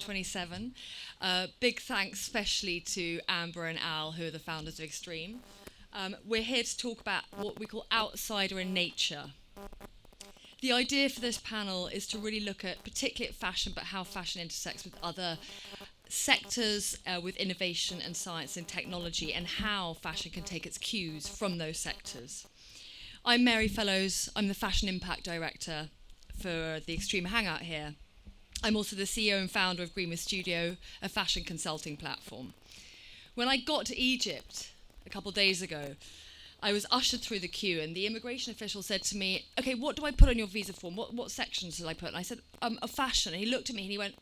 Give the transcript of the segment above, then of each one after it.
Cop27. Big thanks especially to Amber and Al, who are the founders of Extreme. We're here to talk about what we call outsider in nature. The idea for this panel is to really look at, particularly at fashion, but how fashion intersects with other sectors, with innovation and science and technology, and how fashion can take its cues from those sectors. I'm Mary Fellows. I'm the Fashion Impact Director for the Extreme Hangout here. I'm also the CEO and founder of Greenwood Studio, a fashion consulting platform. When I got to Egypt a couple of days ago, I was ushered through the queue, and the immigration official said to me, "Okay, what do I put on your visa form? What sections did I put?" And I said, "A fashion." And he looked at me and he went,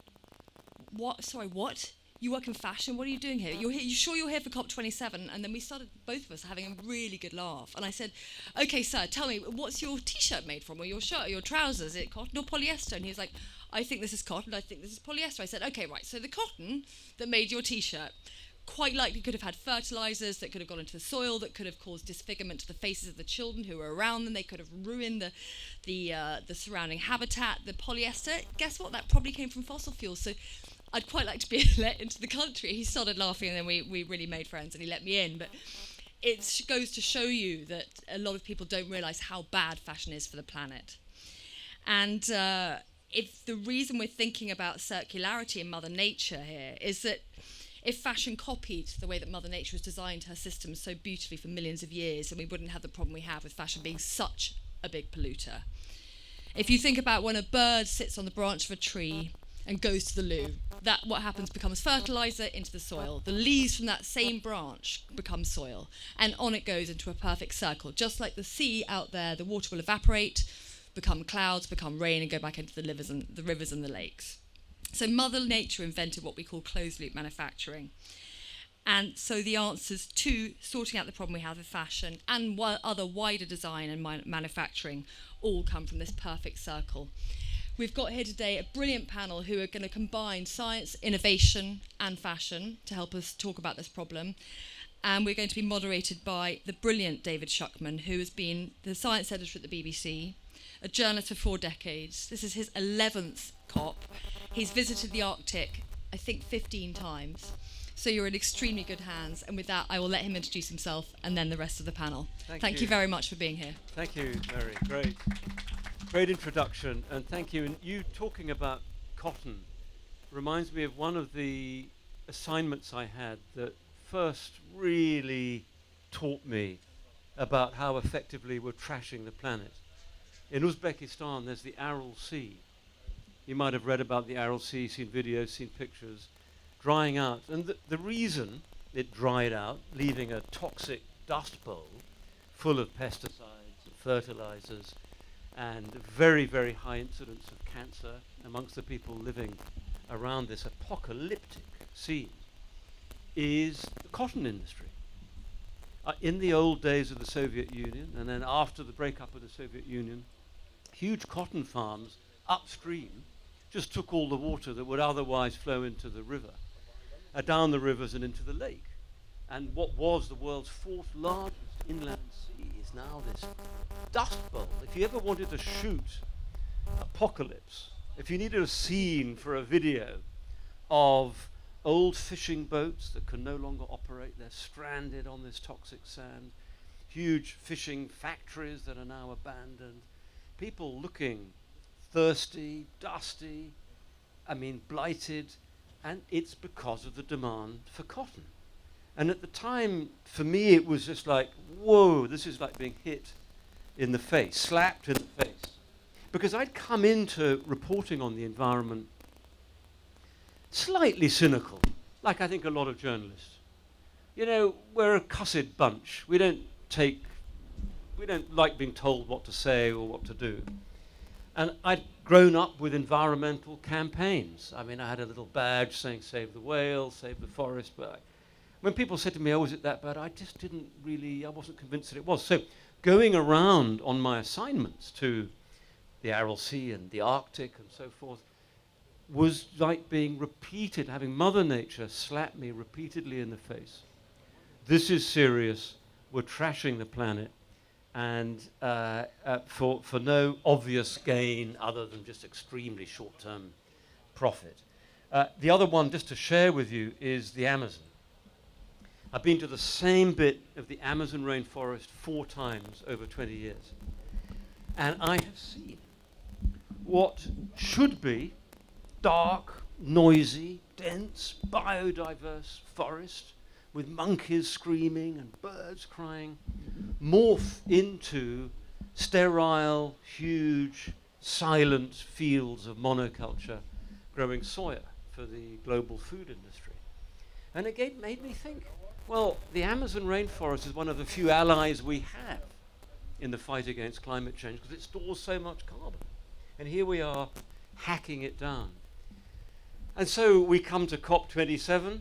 "What? Sorry, what? You work in fashion? What are you doing here? You sure you're here for Cop27? And then we started, both of us, having a really good laugh. And I said, "Okay, sir, tell me, what's your T-shirt made from, or your shirt, or your trousers? Is it cotton or polyester?" And he was like, "I think this is cotton, I think this is polyester." I said, "Okay, right, so the cotton that made your T-shirt quite likely could have had fertilizers that could have gone into the soil, that could have caused disfigurement to the faces of the children who were around them. They could have ruined the surrounding habitat. The polyester, guess what? That probably came from fossil fuels. So I'd quite like to be let into the country." He started laughing, and then we really made friends, and he let me in. But it goes to show you that a lot of people don't realise how bad fashion is for the planet. And if the reason we're thinking about circularity in Mother Nature here is that if fashion copied the way that Mother Nature has designed her systems so beautifully for millions of years, then we wouldn't have the problem we have with fashion being such a big polluter. If you think about when a bird sits on the branch of a tree and goes to the loo, that what happens becomes fertilizer into the soil. The leaves from that same branch become soil, and on it goes into a perfect circle. Just like the sea out there, the water will evaporate, become clouds, become rain, and go back into the rivers and the lakes. So Mother Nature invented what we call closed-loop manufacturing. And so the answers to sorting out the problem we have with fashion and other wider design and manufacturing all come from this perfect circle. We've got here today a brilliant panel who are going to combine science, innovation, and fashion to help us talk about this problem. And we're going to be moderated by the brilliant David Shukman, who has been the science editor at the BBC, a journalist for 4 decades. This is his 11th COP. He's visited the Arctic, I think, 15 times. So you're in extremely good hands. And with that, I will let him introduce himself and then the rest of the panel. Thank you very much for being here. Thank you, Mary. Great introduction, and thank you. And you talking about cotton reminds me of one of the assignments I had that first really taught me about how effectively we're trashing the planet. In Uzbekistan, there's the Aral Sea. You might have read about the Aral Sea, seen videos, seen pictures, drying out. And the reason it dried out, leaving a toxic dust bowl full of pesticides and fertilizers, and very, very high incidence of cancer amongst the people living around this apocalyptic scene, is the cotton industry. In the old days of the Soviet Union, and then after the breakup of the Soviet Union, huge cotton farms upstream just took all the water that would otherwise flow into the river, down the rivers and into the lake. And what was the world's 4th largest inland sea is now this dust bowl. If you ever wanted to shoot apocalypse, if you needed a scene for a video of old fishing boats that can no longer operate, they're stranded on this toxic sand, huge fishing factories that are now abandoned, people looking thirsty, dusty, blighted, and it's because of the demand for cotton. And at the time, for me, it was just like, whoa, this is like being hit in the face, slapped in the face. Because I'd come into reporting on the environment slightly cynical, like I think a lot of journalists. You know, we're a cussed bunch. We don't like being told what to say or what to do. And I'd grown up with environmental campaigns. I had a little badge saying save the whale, save the forest, but when people said to me, "Oh, is it that bad?" I just I wasn't convinced that it was. So going around on my assignments to the Aral Sea and the Arctic and so forth was like being repeated, having Mother Nature slap me repeatedly in the face. This is serious. We're trashing the planet. And for no obvious gain other than just extremely short-term profit. The other one, just to share with you, is the Amazon. I've been to the same bit of the Amazon rainforest 4 times over 20 years. And I have seen what should be dark, noisy, dense, biodiverse forest with monkeys screaming and birds crying morph into sterile, huge, silent fields of monoculture growing soya for the global food industry. And it made me think, well, the Amazon rainforest is one of the few allies we have in the fight against climate change because it stores so much carbon. And here we are hacking it down. And so we come to Cop27.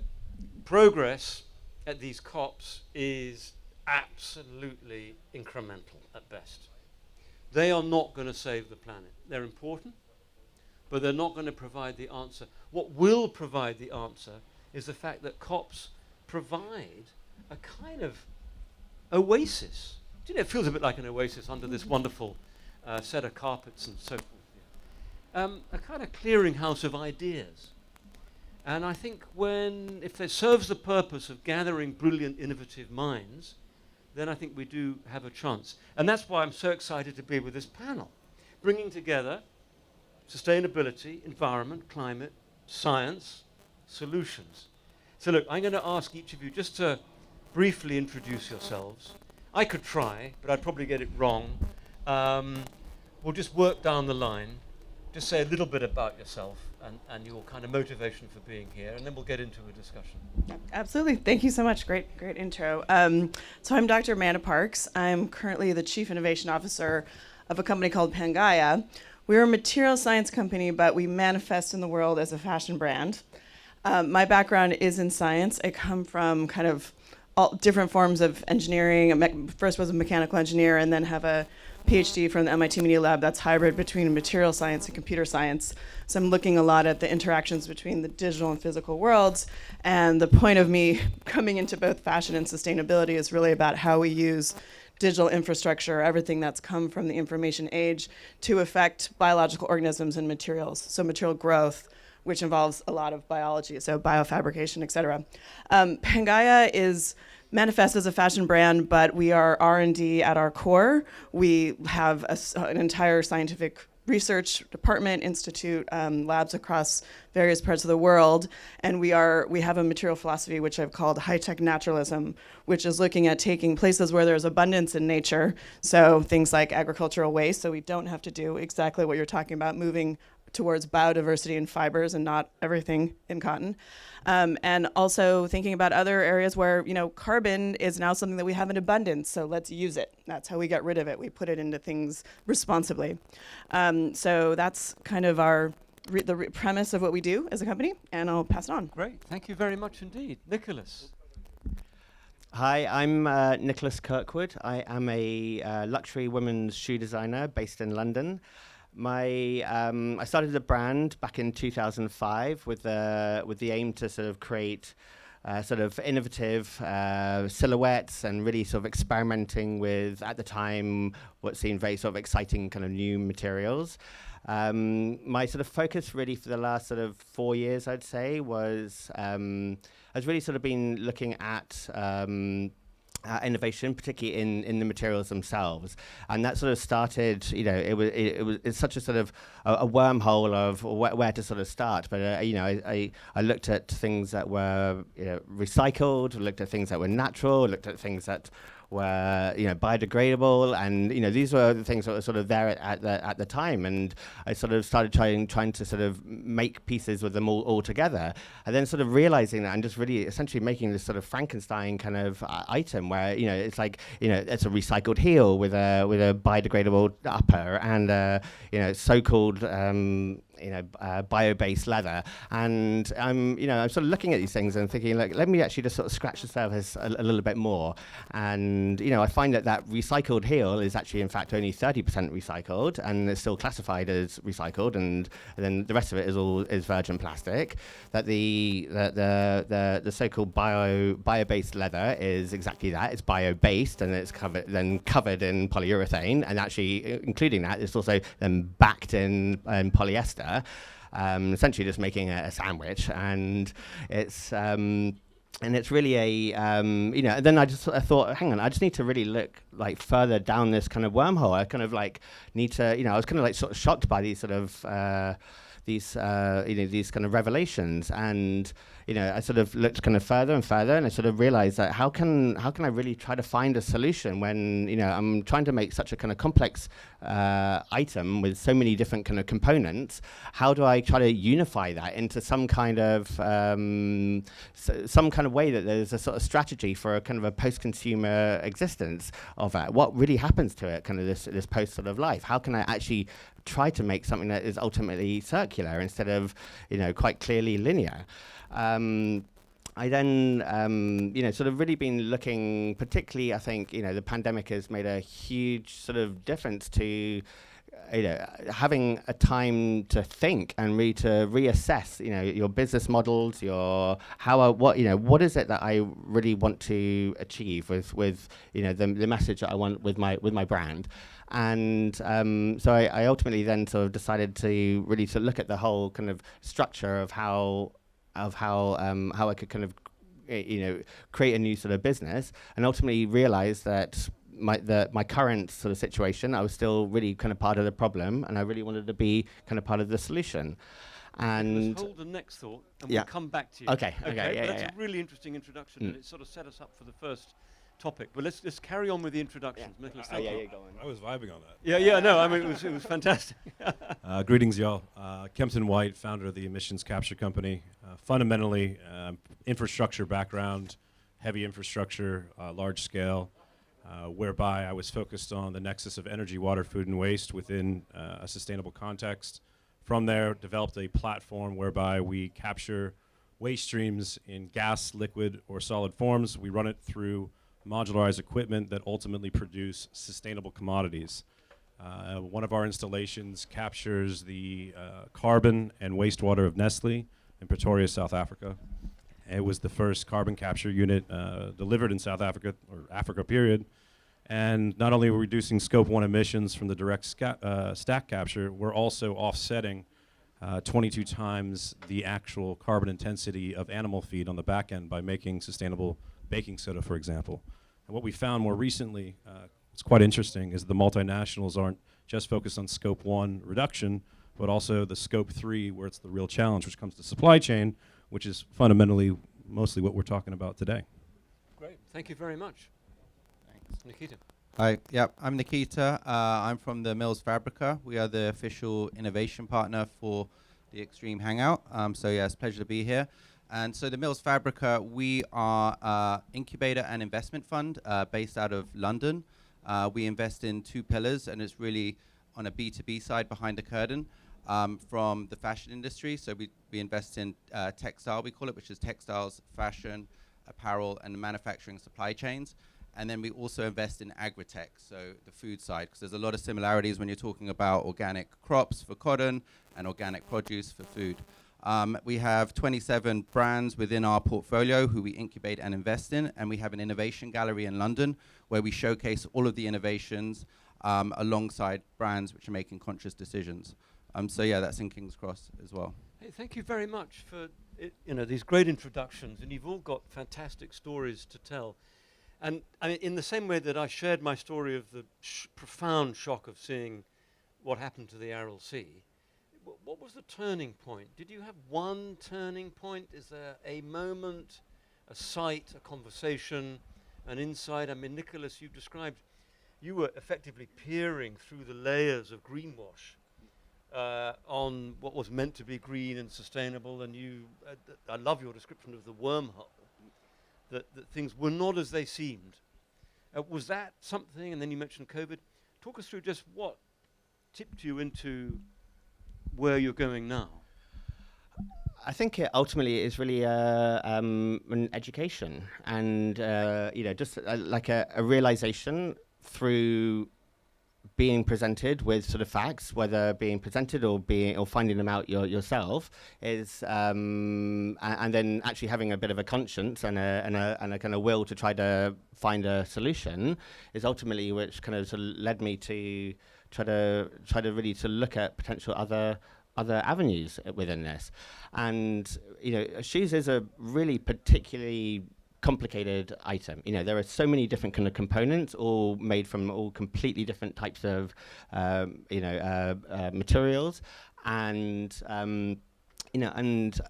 Progress at these COPs is absolutely incremental at best. They are not going to save the planet. They're important, but they're not going to provide the answer. What will provide the answer is the fact that COPs provide a kind of oasis. Do you know, it feels a bit like an oasis under this wonderful set of carpets and so forth. A kind of clearinghouse of ideas. And I think if it serves the purpose of gathering brilliant, innovative minds, then I think we do have a chance. And that's why I'm so excited to be with this panel, bringing together sustainability, environment, climate, science, solutions. So look, I'm going to ask each of you just to briefly introduce yourselves. I could try, but I'd probably get it wrong. We'll just work down the line. Just say a little bit about yourself and your kind of motivation for being here, and then we'll get into a discussion. Absolutely. Thank you so much. Great intro. So I'm Dr. Amanda Parks. I'm currently the Chief Innovation Officer of a company called Pangaea. We're a material science company, but we manifest in the world as a fashion brand. My background is in science. I come from kind of all different forms of engineering. First was a mechanical engineer and then have a PhD from the MIT Media Lab that's hybrid between material science and computer science. So I'm looking a lot at the interactions between the digital and physical worlds. And the point of me coming into both fashion and sustainability is really about how we use digital infrastructure, everything that's come from the information age, to affect biological organisms and materials. So material growth, which involves a lot of biology, so biofabrication, et cetera. Pangaea is manifest as a fashion brand, but we are R&D at our core. We have an entire scientific research department, institute, labs across various parts of the world, and we have a material philosophy which I've called high-tech naturalism, which is looking at taking places where there's abundance in nature, so things like agricultural waste, so we don't have to do exactly what you're talking about, moving towards biodiversity in fibers and not everything in cotton. And also thinking about other areas where, carbon is now something that we have in abundance, so let's use it. That's how we get rid of it. We put it into things responsibly. So that's kind of the premise of what we do as a company, and I'll pass it on. Great, thank you very much indeed. Nicholas. Hi, I'm Nicholas Kirkwood. I am a luxury women's shoe designer based in London. I started the brand back in 2005 with the aim to sort of create sort of innovative silhouettes and really sort of experimenting with, at the time, what seemed very sort of exciting kind of new materials. My sort of focus really for the last sort of 4 years, I'd say, has really sort of been looking at innovation, particularly in the materials themselves, and that sort of started. It's such a sort of a wormhole of where to sort of start. But I looked at things that were recycled, looked at things that were natural, looked at things that were biodegradable, and these were the things that were sort of there at the time, and I sort of started trying to sort of make pieces with them all together, and then sort of realizing that and just really essentially making this sort of Frankenstein kind of item where it's like it's a recycled heel with a biodegradable upper and so-called bio-based leather, and I'm sort of looking at these things and thinking, like, let me actually just sort of scratch the surface a little bit more, and I find that recycled heel is actually in fact only 30% recycled, and it's still classified as recycled, and then the rest of it is virgin plastic. That the so-called bio-based leather is exactly that. It's bio-based, and it's covered in polyurethane, and actually including that, it's also then backed in polyester. essentially just making a sandwich, and it's really then I thought, hang on, I just need to really look like further down this kind of wormhole. I kind of like need to, I was kind of like sort of shocked by these sort of these kind of revelations, and I sort of looked kind of further and further, and I sort of realized that how can I really try to find a solution when I'm trying to make such a kind of complex item with so many different kind of components. How do I try to unify that into some kind of some kind of way that there's a sort of strategy for a kind of a post-consumer existence of it? What really happens to it, kind of this post sort of life? How can I actually try to make something that is ultimately circular instead of quite clearly linear? I then, sort of really been looking, particularly, I think, the pandemic has made a huge sort of difference to, having a time to think and really to reassess, your business models, what is it that I really want to achieve with the message that I want with my brand. And so I ultimately then sort of decided to really to look at the whole kind of structure of how I could kind of create a new sort of business, and ultimately realize that my current sort of situation, I was still really kind of part of the problem, and I really wanted to be kind of part of the solution. And let's hold the next thought, and we'll come back to you. Okay. That's a really interesting introduction, and it sort of set us up for the first topic. But let's carry on with the introductions. Nicholas, go on. I was vibing on that. No, I mean it was fantastic. Greetings, y'all. Kempton White, founder of the Emissions Capture Company. Fundamentally, infrastructure background, heavy infrastructure, large scale, whereby I was focused on the nexus of energy, water, food, and waste within a sustainable context. From there, developed a platform whereby we capture waste streams in gas, liquid, or solid forms. We run it through modularized equipment that ultimately produce sustainable commodities. One of our installations captures the carbon and wastewater of Nestle in Pretoria, South Africa. It was the first carbon capture unit delivered in South Africa, or Africa period. And not only are we reducing scope 1 emissions from the direct stack capture, we're also offsetting 22 times the actual carbon intensity of animal feed on the back end by making sustainable baking soda, for example. And what we found more recently, it's quite interesting, is the multinationals aren't just focused on scope 1 reduction, but also the scope 3, where it's the real challenge, which comes to supply chain, which is fundamentally mostly what we're talking about today. Great. Thank you very much. Thanks. Nikita. Hi. Yep. I'm Nikita. I'm from the Mills Fabrica. We are the official innovation partner for the Extreme Hangout. So yeah, it's a pleasure to be here. And so the Mills Fabrica, we are an incubator and investment fund based out of London. We invest in 2 pillars, and it's really on a B2B side behind the curtain from the fashion industry. So we invest in textile, we call it, which is textiles, fashion, apparel, and the manufacturing supply chains. And then we also invest in agri-tech, so the food side, because there's a lot of similarities when you're talking about organic crops for cotton and organic produce for food. We have 27 brands within our portfolio who we incubate and invest in, and we have an innovation gallery in London where we showcase all of the innovations alongside brands which are making conscious decisions. So yeah, that's in King's Cross as well. Hey, thank you very much for these great introductions, and you've all got fantastic stories to tell. And I mean, in the same way that I shared my story of the profound shock of seeing what happened to the Aral Sea, what was the turning point? Did you have one turning point? Is there a moment, a sight, a conversation, an insight? I mean, Nicholas, you described, you were effectively peering through the layers of greenwash on what was meant to be green and sustainable, and I love your description of the wormhole, that things were not as they seemed. Was that something, and then you mentioned COVID. Talk us through just what tipped you into where you're going now. I think it ultimately is really an education, and just like a realization through being presented with sort of facts, whether being presented or finding them out yourself, is and then actually having a bit of a conscience and a kind of will to try to find a solution, is ultimately which kind of, sort of led me to try to really to look at potential other other avenues within this. And, shoes is a really particularly complicated item. There are so many different kind of components, all made from all completely different types of, materials. And, and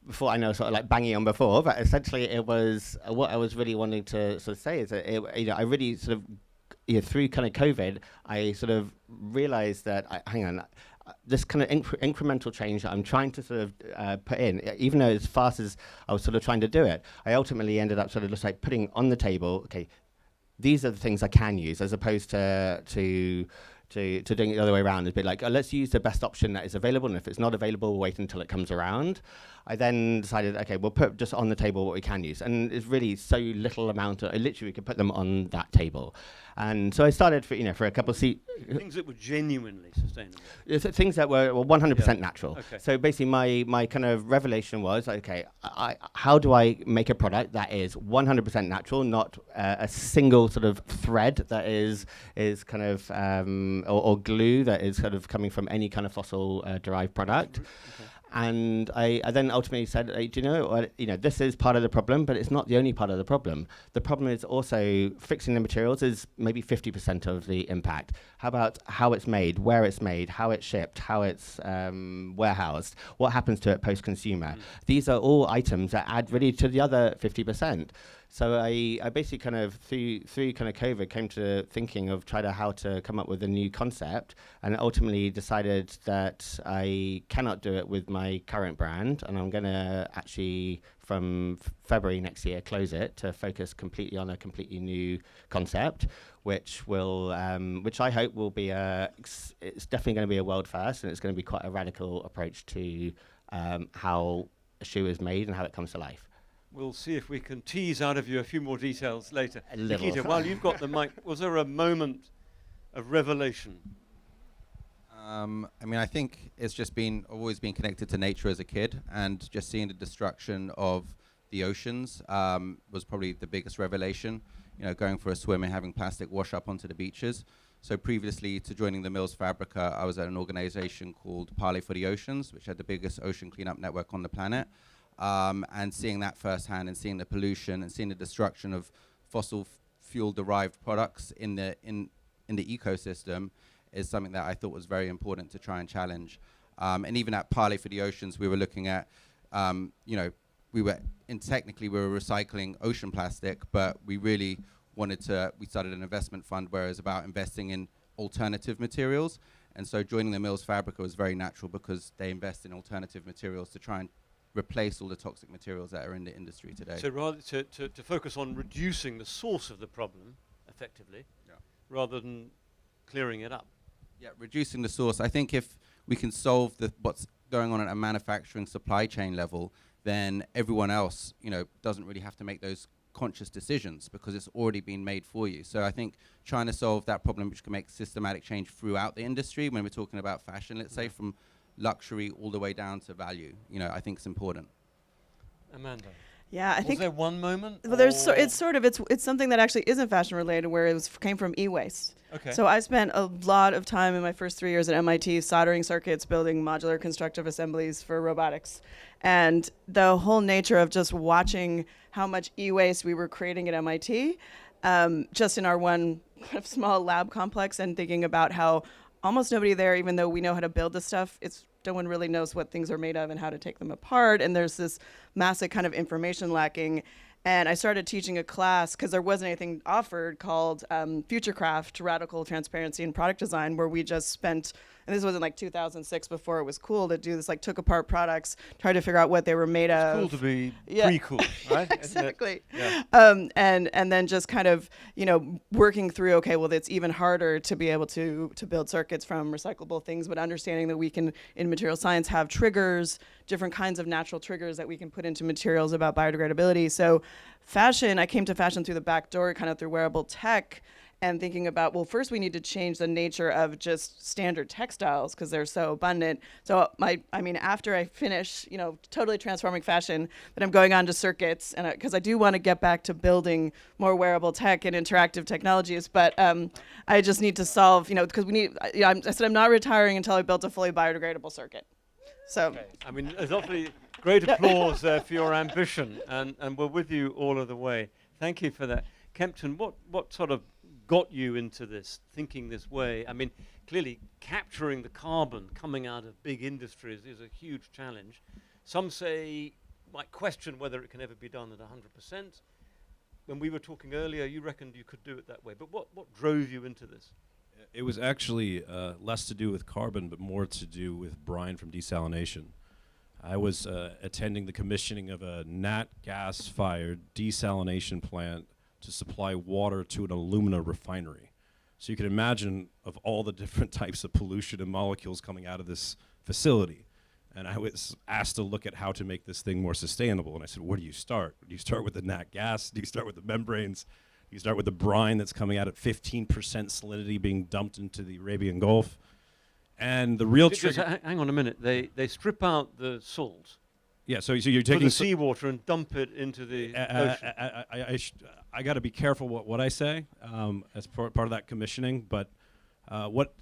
before I know sort of like banging on before, but essentially it was what I was really wanting to sort of say is that I really sort of through kind of COVID, I sort of realized that this kind of incremental change that I'm trying to sort of put in, even though as fast as I was sort of trying to do it, I ultimately ended up sort of just like putting on the table, okay, these are the things I can use, as opposed to doing it the other way around. It's a bit like, let's use the best option that is available, and if it's not available, we'll wait until it comes around. I then decided, okay, we'll put just on the table what we can use. And it's really so little amount of, literally we could put them on that table. And so I started for a couple of things that were genuinely sustainable. Things that were 100% natural. Okay. So basically my kind of revelation was, okay, how do I make a product that is 100% natural, not a single sort of thread that is kind of, or glue that is kind of coming from any kind of fossil derived product. Okay. And I then ultimately said, do you know what? This is part of the problem, but it's not the only part of the problem. The problem is also fixing the materials is maybe 50% of the impact. How about how it's made, where it's made, how it's shipped, how it's warehoused, what happens to it post-consumer? These are all items that add really to the other 50%. So I basically kind of through kind of COVID came to thinking of how to come up with a new concept, and ultimately decided that I cannot do it with my current brand, and I'm going to actually from February next year close it to focus completely on a completely new concept, which will which I hope will be it's definitely going to be a world first, and it's going to be quite a radical approach to how a shoe is made and how it comes to life. We'll see if we can tease out of you a few more details later. A little. Nikita, while you've got the mic, was there a moment of revelation? I think it's just always been connected to nature as a kid, and just seeing the destruction of the oceans was probably the biggest revelation. Going for a swim and having plastic wash up onto the beaches. So previously to joining the Mills Fabrica, I was at an organization called Parley for the Oceans, which had the biggest ocean cleanup network on the planet. And seeing that firsthand, and seeing the pollution, and seeing the destruction of fossil fuel derived products in the ecosystem is something that I thought was very important to try and challenge. And even at Parley for the Oceans, we were looking at, we were recycling ocean plastic, but we really we started an investment fund where it was about investing in alternative materials. And so joining the Mills Fabrica was very natural, because they invest in alternative materials to try and replace all the toxic materials that are in the industry today. So rather to focus on reducing the source of the problem, effectively, rather than clearing it up. Yeah, reducing the source. I think if we can solve what's going on at a manufacturing supply chain level, then everyone else, doesn't really have to make those conscious decisions, because it's already been made for you. So I think trying to solve that problem, which can make systematic change throughout the industry, when we're talking about fashion, let's say, from luxury all the way down to value, I think it's important. Amanda. Yeah, I think. Was there one moment? Well, it's something that actually isn't fashion related, where it came from e-waste. Okay. So I spent a lot of time in my first 3 years at MIT soldering circuits, building modular constructive assemblies for robotics, and the whole nature of just watching how much e-waste we were creating at MIT, just in our one kind of small lab complex, and thinking about how almost nobody there, even though we know how to build this stuff, no one really knows what things are made of and how to take them apart. And there's this massive kind of information lacking. And I started teaching a class, because there wasn't anything offered, called Futurecraft, Radical Transparency in Product Design, where we just spent, and this was in like 2006, before it was cool to do this, like took apart products, tried to figure out what they were made of. It's cool to be pre-cool, right? Exactly. Yeah. And then just kind of, working through, okay, well, it's even harder to be able to build circuits from recyclable things, but understanding that we can, in material science, have triggers, different kinds of natural triggers that we can put into materials about biodegradability. So I came to fashion through the back door, kind of through wearable tech, and thinking about, well, first we need to change the nature of just standard textiles, because they're so abundant. So after I finish, totally transforming fashion, then I'm going on to circuits, and because I do want to get back to building more wearable tech and interactive technologies, but I just need to solve, because I said I'm not retiring until I built a fully biodegradable circuit. So. Okay. I mean, there's obviously great applause there for your ambition, and we're with you all of the way. Thank you for that. Kempton, what sort of got you into this, thinking this way? I mean, clearly capturing the carbon coming out of big industries is a huge challenge. Some might question whether it can ever be done at 100%. When we were talking earlier, you reckoned you could do it that way. But what drove you into this? It was actually less to do with carbon, but more to do with brine from desalination. I was attending the commissioning of a nat gas-fired desalination plant to supply water to an alumina refinery. So you can imagine of all the different types of pollution and molecules coming out of this facility. And I was asked to look at how to make this thing more sustainable. And I said, where do you start? Do you start with the nat gas? Do you start with the membranes? Do you start with the brine that's coming out at 15% salinity being dumped into the Arabian Gulf? And the real trick... Hang on a minute. They strip out the salt. Yeah, so you're Put taking the seawater and dump it into the ocean. I got to be careful what I say as part of that commissioning. But what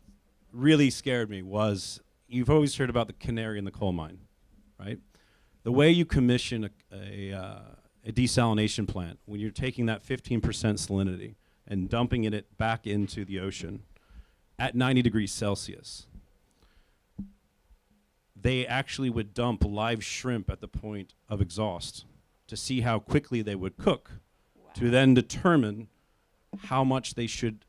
really scared me was, you've always heard about the canary in the coal mine, right? The way you commission a desalination plant, when you're taking that 15% salinity and dumping it back into the ocean at 90 degrees Celsius, they actually would dump live shrimp at the point of exhaust to see how quickly they would cook, to then determine how much they should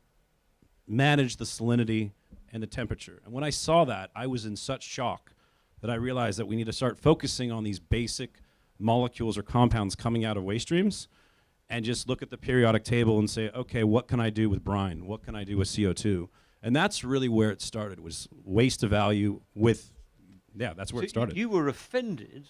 manage the salinity and the temperature. And when I saw that, I was in such shock that I realized that we need to start focusing on these basic molecules or compounds coming out of waste streams and just look at the periodic table and say, okay, what can I do with brine? What can I do with CO2? And that's really where it started, was waste to value with... Yeah, that's where it started. You were offended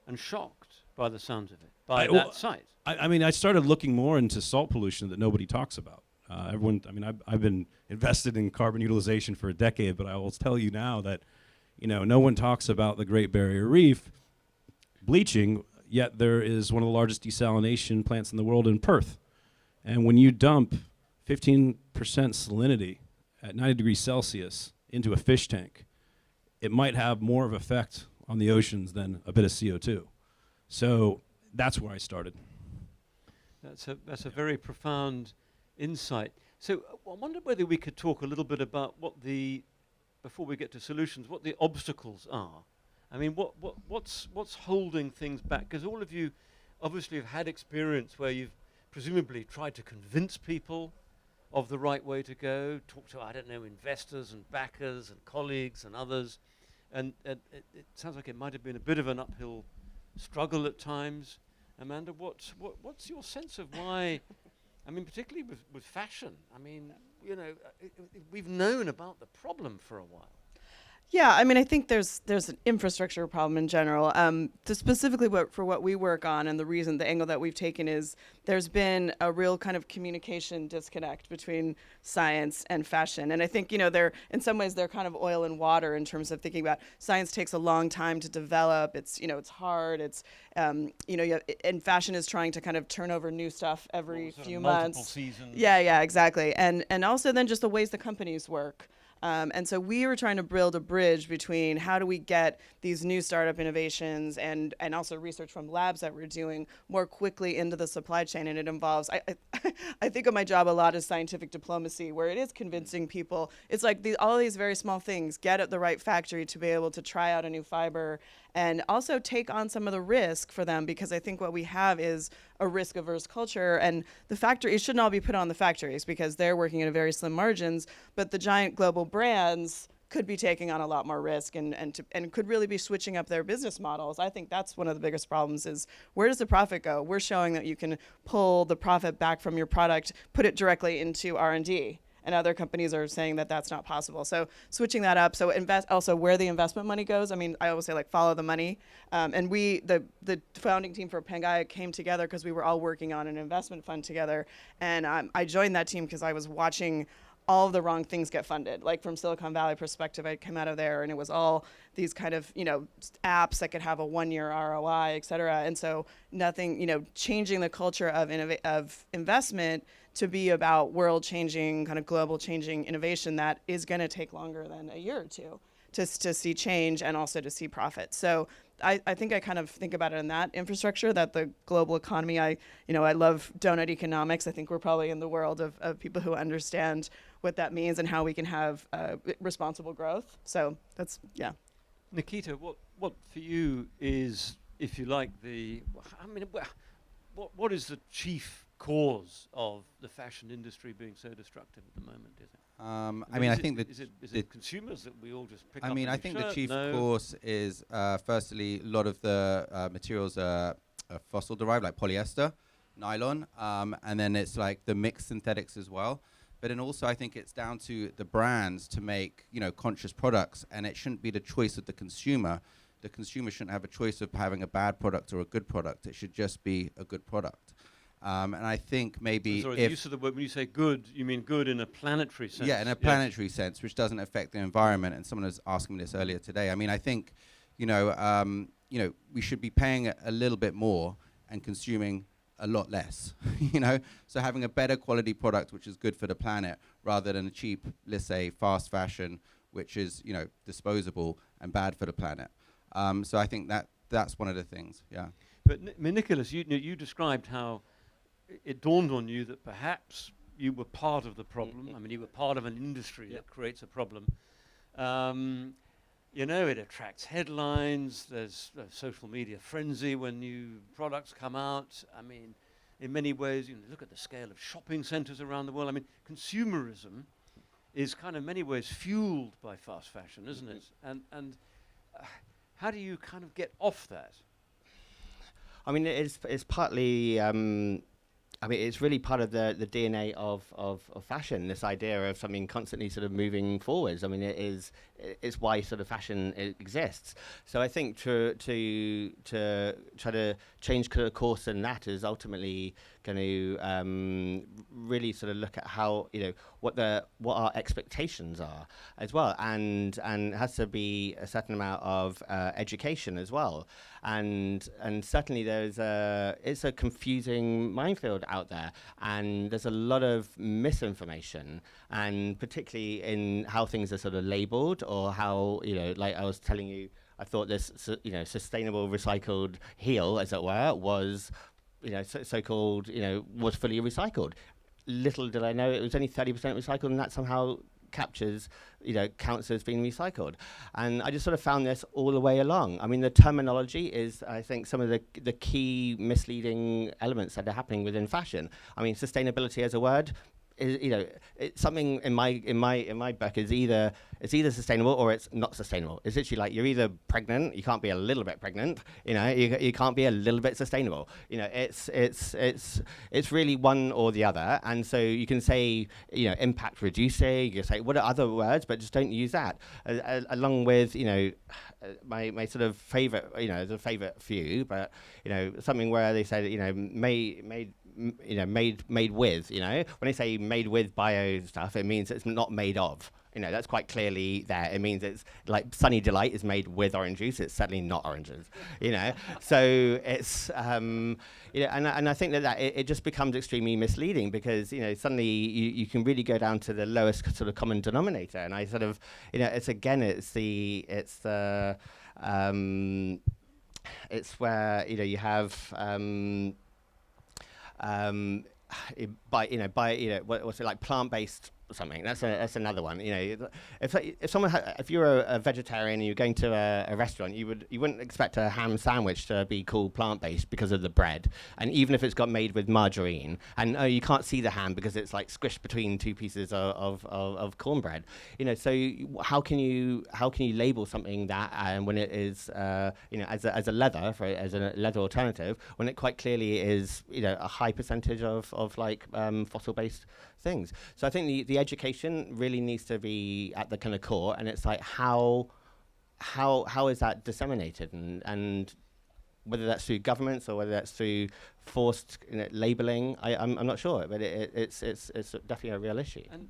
and shocked by the sounds of it, by that site. I mean, I started looking more into salt pollution that nobody talks about. I've been invested in carbon utilization for a decade, but I will tell you now that, no one talks about the Great Barrier Reef bleaching, yet there is one of the largest desalination plants in the world in Perth. And when you dump 15% salinity at 90 degrees Celsius into a fish tank, it might have more of an effect on the oceans than a bit of CO2. So that's where I started. That's a very profound insight. So I wonder whether we could talk a little bit about before we get to solutions, what the obstacles are. I mean, what's holding things back? Because all of you obviously have had experience where you've presumably tried to convince people of the right way to go, talk to, I don't know, investors and backers and colleagues and others. And it sounds like it might have been a bit of an uphill struggle at times. Amanda, what's your sense of why? I mean, particularly with fashion. I mean, we've known about the problem for a while. Yeah, I mean, I think there's an infrastructure problem in general. Specifically for what we work on, and the angle that we've taken is there's been a real kind of communication disconnect between science and fashion. And I think, they're in some ways they're kind of oil and water in terms of thinking about science takes a long time to develop. It's hard. It's and fashion is trying to kind of turn over new stuff every few months. Multiple seasons. Yeah, exactly. And also then just the ways the companies work. And so we were trying to build a bridge between how do we get these new startup innovations and also research from labs that we're doing more quickly into the supply chain. And it involves, I think of my job a lot as scientific diplomacy, where it is convincing people. It's like all these very small things, get at the right factory to be able to try out a new fiber and also take on some of the risk for them, because I think what we have is a risk-averse culture, and it shouldn't all be put on the factories because they're working at very slim margins, but the giant global brands could be taking on a lot more risk and could really be switching up their business models. I think that's one of the biggest problems is, where does the profit go? We're showing that you can pull the profit back from your product, put it directly into R&D. And other companies are saying that that's not possible. So switching that up. So also where the investment money goes. I mean, I always say follow the money. And the founding team for Pangaea came together because we were all working on an investment fund together. And I joined that team because I was watching all of the wrong things get funded. Like from Silicon Valley perspective, I'd come out of there and it was all these kind of, apps that could have a 1-year ROI, et cetera. And so nothing, changing the culture of investment to be about world-changing, kind of global-changing innovation that is going to take longer than a year or two. to see change and also to see profit. So I think I kind of think about it in that infrastructure, that the global economy, I love donut economics. I think we're probably in the world of people who understand what that means and how we can have responsible growth. So that's, yeah. Nikita, what for you is, if you like, what is the chief cause of the fashion industry being so destructive at the moment, do you think? I think that is it consumers that we all just pick up? I think the chief cause is firstly, a lot of the materials are fossil derived, like polyester, nylon, and then it's like the mixed synthetics as well. But then also I think it's down to the brands to make, conscious products, and it shouldn't be the choice of the consumer. The consumer shouldn't have a choice of having a bad product or a good product. It should just be a good product. And I think maybe the use of the word, when you say good, you mean good in a planetary sense? Yeah, in a planetary sense, which doesn't affect the environment. And someone was asking me this earlier today. I mean, I think, we should be paying a little bit more and consuming a lot less, So having a better quality product, which is good for the planet, rather than a cheap, let's say, fast fashion, which is, disposable and bad for the planet. So I think that's one of the things, yeah. But Nicholas, you described how it dawned on you that perhaps you were part of the problem. I mean, you were part of an industry that creates a problem. It attracts headlines. There's a social media frenzy when new products come out. I mean, in many ways, look at the scale of shopping centers around the world. I mean, consumerism is kind of many ways fueled by fast fashion, isn't it? And how do you kind of get off that? I mean, it's partly. It's really part of the DNA of fashion. This idea of something constantly sort of moving forwards. I mean, it's why sort of fashion exists. So I think to try to change course in that is ultimately going to really sort of look at how what our expectations are as well, and it has to be a certain amount of education as well, and certainly it's a confusing minefield out there, and there's a lot of misinformation, and particularly in how things are sort of labeled, or how like I was telling you, I thought this sustainable recycled heel, as it were, was so-called was fully recycled. Little did I know it was only 30% recycled, and that somehow counts as being recycled. And I just sort of found this all the way along. I mean, the terminology is, I think, some of the key misleading elements that are happening within fashion. I mean, sustainability as a word is, it's something in my book is either sustainable or it's not sustainable. It's literally like you're either pregnant, you can't be a little bit pregnant, you can't be a little bit sustainable. It's really one or the other. And so you can say, impact reducing, you can say what are other words, but just don't use that. Along with, my sort of favorite, the favorite few, but something where they say that, made with, when they say made with bio stuff, it means it's not made of. That's quite clearly there. It means it's like Sunny Delight is made with orange juice. It's certainly not oranges, So it's, and I think that it just becomes extremely misleading because, suddenly you can really go down to the lowest sort of common denominator. And I sort of, it's where, you have, what's it like, plant-based something. That's another one. If you're a vegetarian and you're going to a restaurant, you wouldn't expect a ham sandwich to be called plant-based because of the bread, and even if it's got made with margarine, and you can't see the ham because it's like squished between two pieces of cornbread. So how can you label something that when it is as a leather as a leather alternative, when it quite clearly is a high percentage of fossil-based things. So I think the education really needs to be at the kind of core, and it's like how is that disseminated, and whether that's through governments or whether that's through forced labeling, I'm not sure, but it's definitely a real issue. And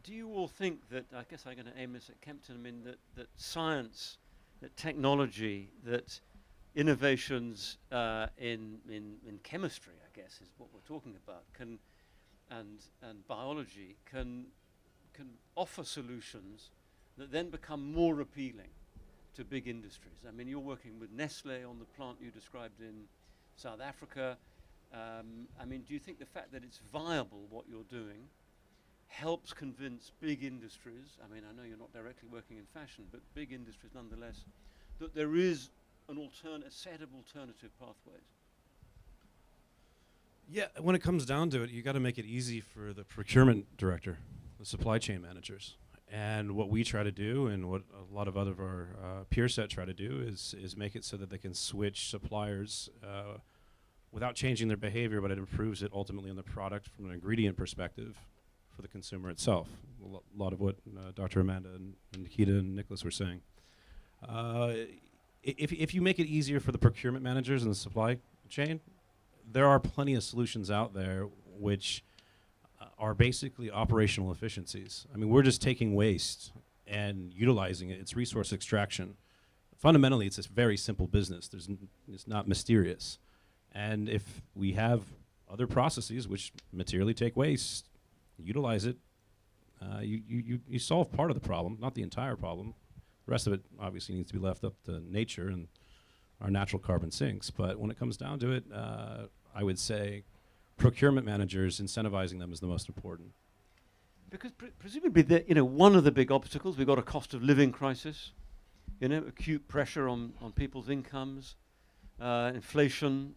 do you all think that, I guess I'm going to aim this at Kempton, I mean that science, that technology, that innovations in chemistry, I guess is what we're talking about, and biology can offer solutions that then become more appealing to big industries? I mean, you're working with Nestle on the plant you described in South Africa. I mean, do you think the fact that it's viable, what you're doing, helps convince big industries, I mean, I know you're not directly working in fashion, but big industries nonetheless, that there is a set of alternative pathways? Yeah, when it comes down to it, you got to make it easy for the procurement director, the supply chain managers. And what we try to do, and what a lot of other of our peer set try to do, is make it so that they can switch suppliers without changing their behavior, but it improves it ultimately on the product from an ingredient perspective for the consumer itself. A lot of what Dr. Amanda and Nikita and Nicholas were saying. If you make it easier for the procurement managers and the supply chain, there are plenty of solutions out there which are basically operational efficiencies. I mean, we're just taking waste and utilizing it. It's resource extraction. Fundamentally, it's a very simple business. It's not mysterious. And if we have other processes which materially take waste, utilize it, you solve part of the problem, not the entire problem. The rest of it obviously needs to be left up to nature and our natural carbon sinks. But when it comes down to it, I would say procurement managers, incentivizing them is the most important. Because presumably, one of the big obstacles, we've got a cost of living crisis, acute pressure on people's incomes, inflation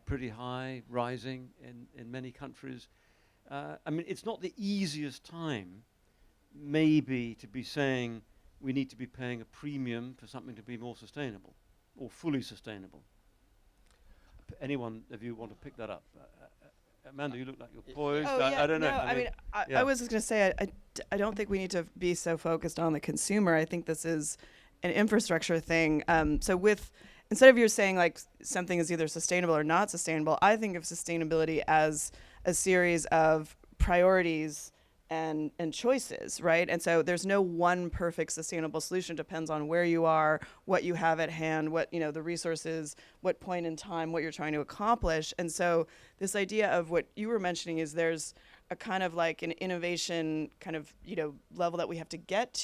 pretty high, rising in many countries. I mean, it's not the easiest time, maybe, to be saying we need to be paying a premium for something to be more sustainable or fully sustainable. Anyone of you want to pick that up? Amanda, you look like you're poised. Oh, yeah, I don't know. No, I was just going to say, I don't think we need to be so focused on the consumer. I think this is an infrastructure thing. Instead of you saying like something is either sustainable or not sustainable, I think of sustainability as a series of priorities and choices, right? And so there's no one perfect sustainable solution. It depends on where you are, what you have at hand, what the resources, what point in time, what you're trying to accomplish. And so this idea of what you were mentioning is there's a kind of like an innovation kind of level that we have to get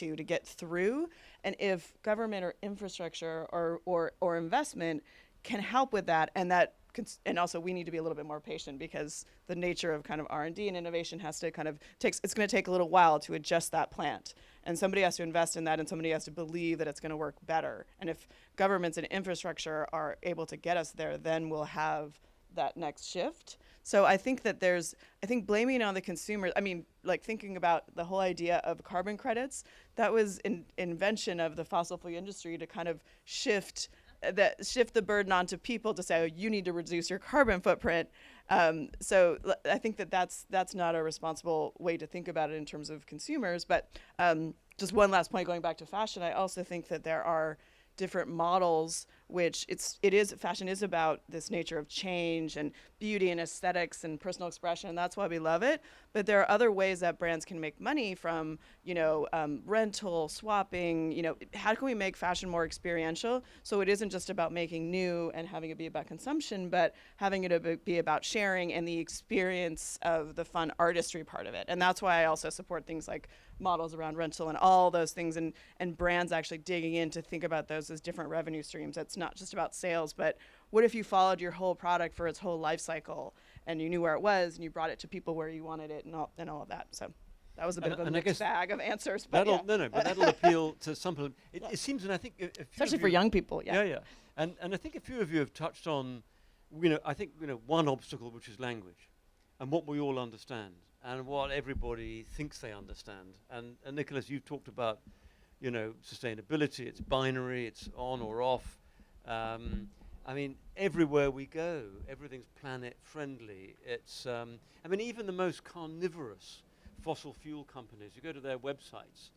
through. And if government or infrastructure or investment can help with that, and also we need to be a little bit more patient, because the nature of kind of R&D and innovation has to kind of it's going to take a little while to adjust that plant, and somebody has to invest in that, and somebody has to believe that it's going to work better. And if governments and infrastructure are able to get us there, then we'll have that next shift. So I think that blaming it on the consumer, I mean, like thinking about the whole idea of carbon credits, that was an invention of the fossil fuel industry to kind of shift the burden onto people to say, oh, you need to reduce your carbon footprint. So I think that's not a responsible way to think about it in terms of consumers. But just one last point, going back to fashion, I also think that there are different models, which fashion is about this nature of change and beauty and aesthetics and personal expression, and that's why we love it. But there are other ways that brands can make money from, rental, swapping, how can we make fashion more experiential? So it isn't just about making new and having it be about consumption, but having it be about sharing and the experience of the fun artistry part of it. And that's why I also support things like models around rental and all those things, and brands actually digging in to think about those as different revenue streams. It's not just about sales, but what if you followed your whole product for its whole life cycle, and you knew where it was, and you brought it to people where you wanted it, and all of that. So that was a bit of a mixed bag of answers. But but that'll appeal to some people. It seems, and I think, especially for young people. Yeah. And I think a few of you have touched on, I think one obstacle, which is language, and what we all understand, and what everybody thinks they understand. And Nicholas, you've talked about, sustainability. It's binary. It's on or off. I mean, everywhere we go, everything's planet friendly. It's, even the most carnivorous fossil fuel companies, you go to their websites,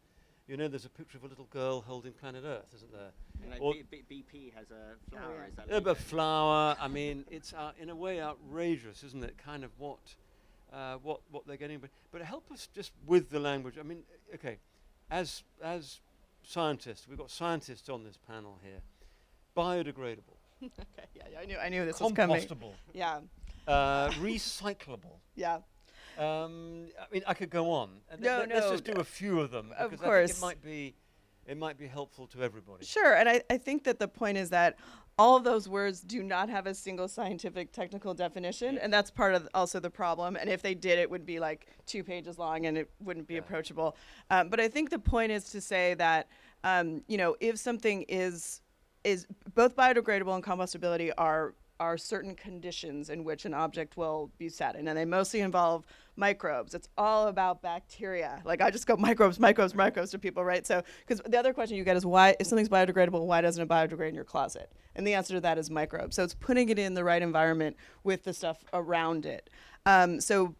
there's a picture of a little girl holding planet Earth, isn't there? BP has a flower. A flower. I mean, it's in a way outrageous, isn't it? Kind of what they're getting. But help us just with the language. I mean, okay, as scientists, we've got scientists on this panel here. Biodegradable. Okay, yeah, I knew this was coming. Compostable. Yeah. Recyclable. Yeah. I mean, I could go on. No. Let's just do a few of them. Of because course. I think it might be, it might be helpful to everybody. Sure, and I think that the point is that all of those words do not have a single scientific technical definition, and that's part of also the problem. And if they did, it would be like 2 pages long, and it wouldn't be approachable. But I think the point is to say that if something is both biodegradable and compostability are certain conditions in which an object will be set in, and they mostly involve microbes. It's all about bacteria. Like I just go microbes to people, right? So, because the other question you get is why, if something's biodegradable, why doesn't it biodegrade in your closet? And the answer to that is microbes. So it's putting it in the right environment with the stuff around it. So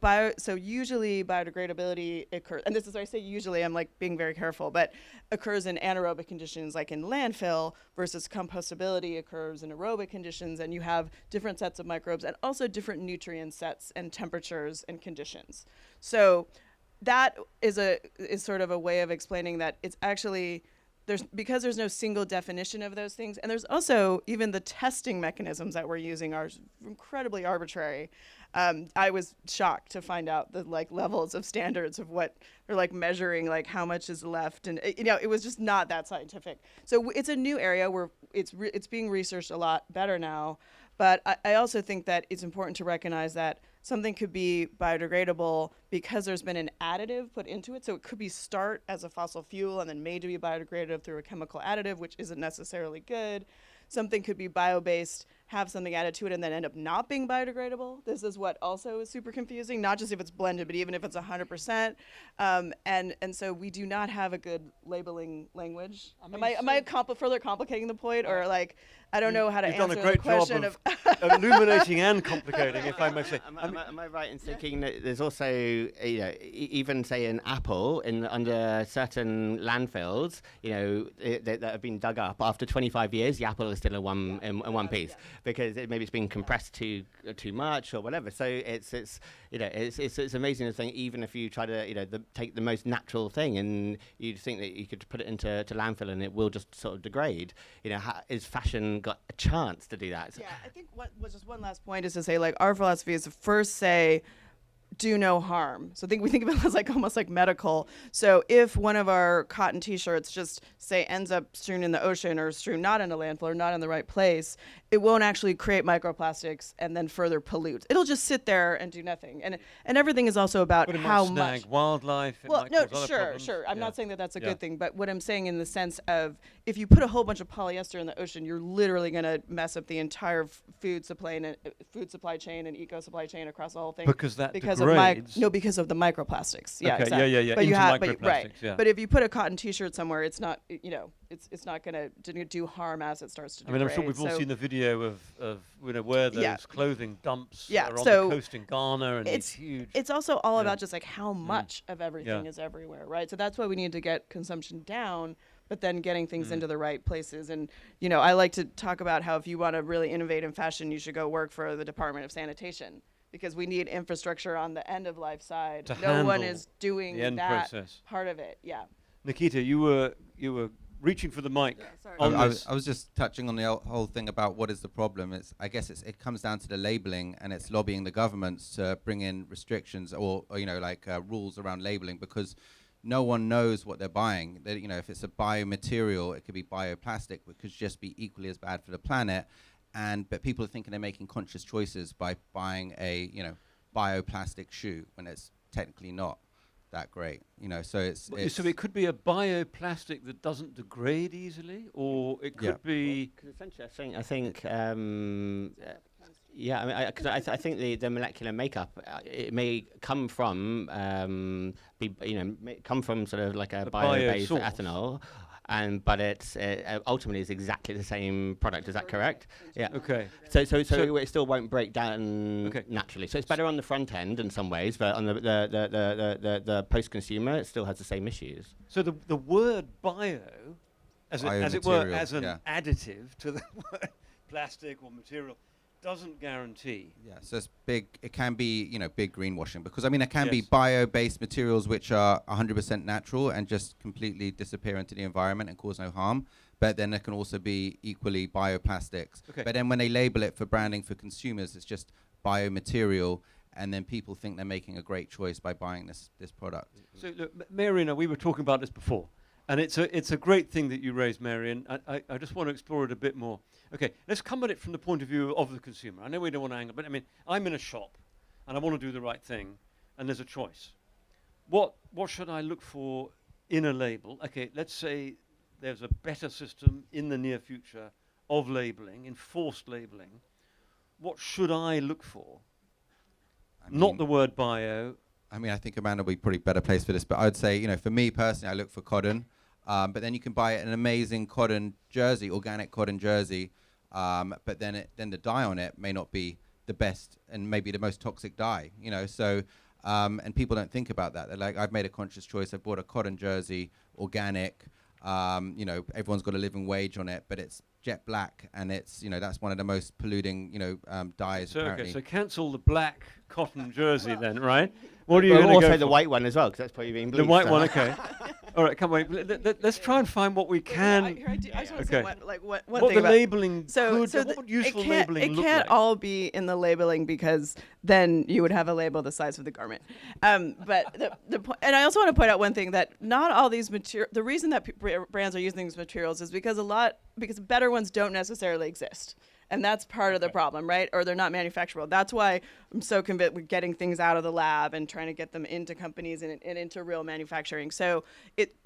usually biodegradability occurs, and this is why I say usually, I'm like being very careful, but occurs in anaerobic conditions like in landfill, versus compostability occurs in aerobic conditions, and you have different sets of microbes and also different nutrient sets and temperatures and conditions. So that is sort of a way of explaining that it's actually, because there's no single definition of those things, and there's also even the testing mechanisms that we're using are incredibly arbitrary. I was shocked to find out the levels of standards of what they're measuring, how much is left, and it was just not that scientific. So it's a new area where it's being researched a lot better now. But I also think that it's important to recognize that something could be biodegradable because there's been an additive put into it. So it could start as a fossil fuel and then made to be biodegradable through a chemical additive, which isn't necessarily good. Something could be bio-based, have something added to it, and then end up not being biodegradable. This is what also is super confusing, not just if it's blended, but even if it's 100%. And so we do not have a good labeling language. Am I further complicating the point, or I don't know how to answer the question of illuminating and complicating, if I may say. Am I right in thinking that there's also, even say an apple under certain landfills, that have been dug up after 25 years, the apple is still in one piece because maybe it's been compressed too much or whatever. So it's amazing to think, even if you try to take the most natural thing and you think that you could put it into landfill and it will just sort of degrade. Is fashion got a chance to do that? Yeah, I think what was just one last point is to say our philosophy is to first say do no harm. So we think of it as almost like medical. So if one of our cotton t-shirts just say ends up strewn in the ocean or strewn not in a landfill or not in the right place, it won't actually create microplastics and then further pollute. It'll just sit there and do nothing. And everything is also about but it how might much snag wildlife. Well, it no, might cause other problems. sure. I'm Yeah. not saying that that's a Yeah. good thing, but what I'm saying in the sense of if you put a whole bunch of polyester in the ocean, you're literally going to mess up the entire food supply chain and eco supply chain across the whole thing. Because that because degrades. because of the microplastics. Yeah, Okay, exactly. yeah. But you into have, microplastics, right. yeah. But if you put a cotton T-shirt somewhere, it's not, it's not going to do harm as it starts to I mean, I'm degrade. sure we've all seen the video of where those Yeah. clothing dumps Yeah, are on so the coast in Ghana, and it's it's huge. It's also all Yeah. about just how much of everything Yeah. is everywhere, right? So that's why we need to get consumption down, but then getting things into the right places. And I like to talk about how if you want to really innovate in fashion, you should go work for the Department of Sanitation, because we need infrastructure on the end of life side. To No one handle is doing the end that process. part of it. Yeah. Nikita, you were reaching for the mic. Sorry. on I this. was just touching on the whole thing about what is the problem. I guess it comes down to the labeling, and it's lobbying the governments to bring in restrictions or rules around labeling, because no one knows what they're buying. If it's a biomaterial, it could be bioplastic, but could just be equally as bad for the planet. But people are thinking they're making conscious choices by buying a bioplastic shoe when it's technically not that great. So So it could be a bioplastic that doesn't degrade easily, or it could be. Because essentially, I think, yeah. I mean, I think the molecular makeup it may come from come from sort of like a bio-based bio-source. ethanol. But it's ultimately is exactly the same product. Is that correct? Yeah. Okay. So So- it still won't break down Okay. naturally. So it's better on the front end in some ways, but on the post-consumer, it still has the same issues. So the word bio, as it were, Biomaterial, as an yeah. additive to the word plastic or material, doesn't guarantee. Yeah, so it's big. It can be, big greenwashing, because it can be Yes. bio-based materials which are 100% natural and just completely disappear into the environment and cause no harm. But then there can also be equally bioplastics. Okay. But then when they label it for branding for consumers, it's just biomaterial, and then people think they're making a great choice by buying this product. So look, Marina, we were talking about this before, And it's a great thing that you raised, Mary, and I just want to explore it a bit more. Okay, let's come at it from the point of view of the consumer. I know we don't want to angle, but I mean, I'm in a shop, and I want to do the right thing, and there's a choice. What should I look for in a label? Okay, let's say there's a better system in the near future of labeling, enforced labeling. What should I look for? Not the word bio. I mean, I think Amanda will be probably better placed for this, but I would say, for me personally, I look for cotton. But then you can buy an amazing cotton jersey, organic cotton jersey, but then the dye on it may not be the best and maybe the most toxic dye, So, and people don't think about that. They're like, I've made a conscious choice. I've bought a cotton jersey, organic. Everyone's got a living wage on it, but it's jet black, and it's that's one of the most polluting dyes. So apparently. okay, so cancel the black cotton jersey then, right? What are you Well, going to also go the for? white one as well, because that's probably been bleached. The white one, okay. All right, come on. Let's try and find what we can. I just want to Okay. say one What thing the about labeling so could, what would useful it labeling look can't like? all be in the labeling, because then you would have a label the size of the garment. But and I also want to point out one thing, that not all these the reason that brands are using these materials is because better ones don't necessarily exist. And that's part of the problem, right? Or they're not manufacturable. That's why I'm so convinced with getting things out of the lab and trying to get them into companies and into real manufacturing. So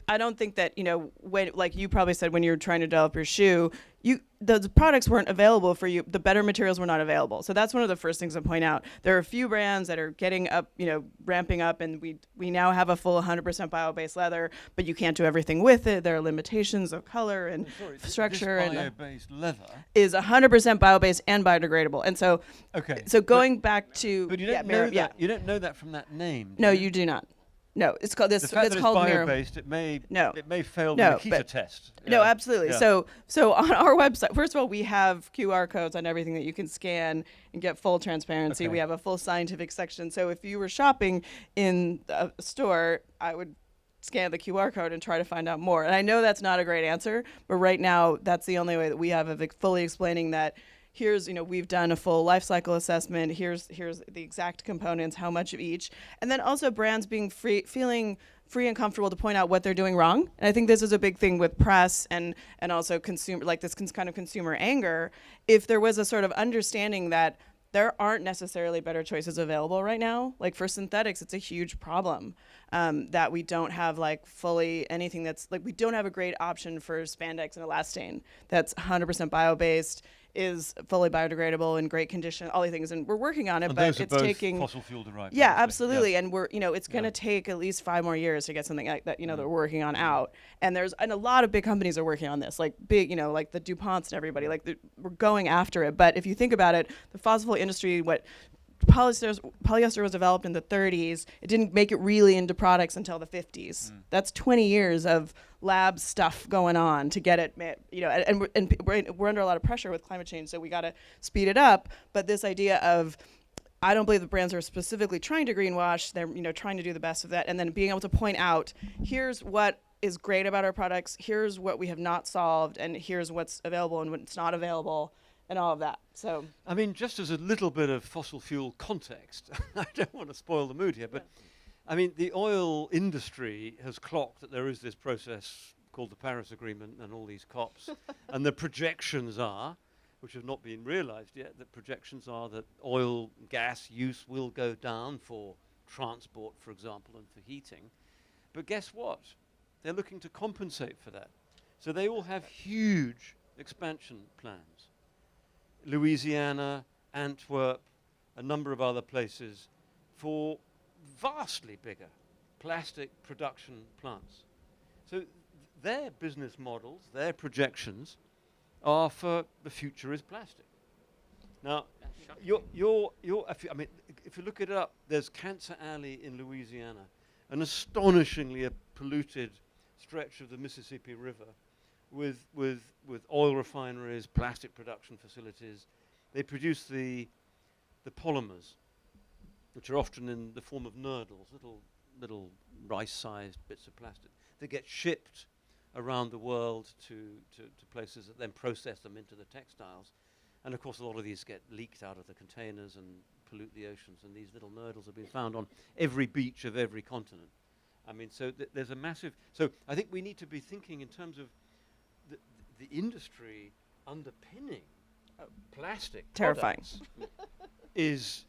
I don't think that, when, like you probably said, when you're trying to develop your shoe, those products weren't available for you. The better materials were not available. So that's one of the first things to point out. There are a few brands that are getting up, ramping up, and we now have a full 100% bio-based leather, but you can't do everything with it. There are limitations of color and structure. This bio-based leather is 100% bio-based and biodegradable. And so, so going back to, But you don't know that. You don't know that from that name. No, you do not. No, it's called this. The fact it's that called it's mirror. bio-based, it may fail the No, Nikita but- test. No, Yeah. absolutely. Yeah. So on our website, first of all, we have QR codes on everything that you can scan and get full transparency. Okay. We have a full scientific section. So if you were shopping in a store, I would scan the QR code and try to find out more. And I know that's not a great answer, but right now that's the only way that we have of fully explaining that. Here's, we've done a full life cycle assessment. Here's the exact components, how much of each. And then also brands being feeling free and comfortable to point out what they're doing wrong. And I think this is a big thing with press and also consumer, like this kind of consumer anger. If there was a sort of understanding that there aren't necessarily better choices available right now. Like for synthetics, it's a huge problem that we don't have like fully anything that's like, we don't have a great option for spandex and elastane that's 100% bio-based, is fully biodegradable, in great condition, all these things. And we're working on it, And but those are it's both taking fossil fuel derived. Yeah, obviously. absolutely. Yeah. And we're, it's going to take at least 5 more years to get something like that, that we're working on out. And a lot of big companies are working on this, like big, like the DuPonts and everybody, like we're going after it. But if you think about it, the fossil fuel industry, polyester was developed in the 30s. It didn't make it really into products until the 50s. That's 20 years of lab stuff going on to get it, and we're under a lot of pressure with climate change, so we got to speed it up. But this idea of, I don't believe the brands are specifically trying to greenwash. They're, trying to do the best of that, and then being able to point out, here's what is great about our products, here's what we have not solved, and here's what's available and what's not available, and all of that. So, I mean, just as a little bit of fossil fuel context, I don't want to spoil the mood here, but I mean, the oil industry has clocked that there is this process called the Paris Agreement and all these COPs, and the projections are, which have not been realized yet, the projections are that oil and gas use will go down for transport, for example, and for heating. But guess what? They're looking to compensate for that. So they all have huge expansion plans. Louisiana, Antwerp, a number of other places for vastly bigger plastic production plants. So their business models, their projections are for the future is plastic. Now, if you look it up, there's Cancer Alley in Louisiana, an astonishingly polluted stretch of the Mississippi River with oil refineries, plastic production facilities. They produce the polymers, which are often in the form of nurdles, little rice-sized bits of plastic. They get shipped around the world to places that then process them into the textiles. And of course, a lot of these get leaked out of the containers and pollute the oceans. And these little nurdles have been found on every beach of every continent. I mean, so there's a massive. So I think we need to be thinking in terms of the industry underpinning plastic Terrifying. products is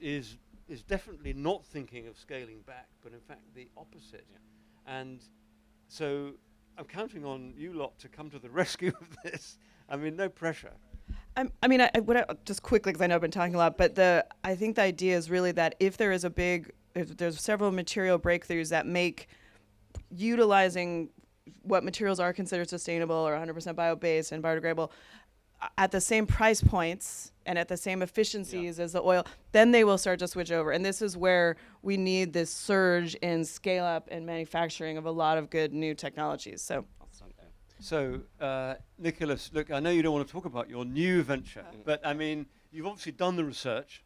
definitely not thinking of scaling back, but in fact the opposite. Yeah. And so I'm counting on you lot to come to the rescue of this. I mean, no pressure. I mean, just quickly, because I know I've been talking a lot, but I think the idea is really that if there's several material breakthroughs that make utilizing what materials are considered sustainable or 100% bio-based and biodegradable at the same price points and at the same efficiencies as the oil, then they will start to switch over. And this is where we need this surge in scale up and manufacturing of a lot of good new technologies. So, Nicholas, look, I know you don't want to talk about your new venture, but I mean, you've obviously done the research.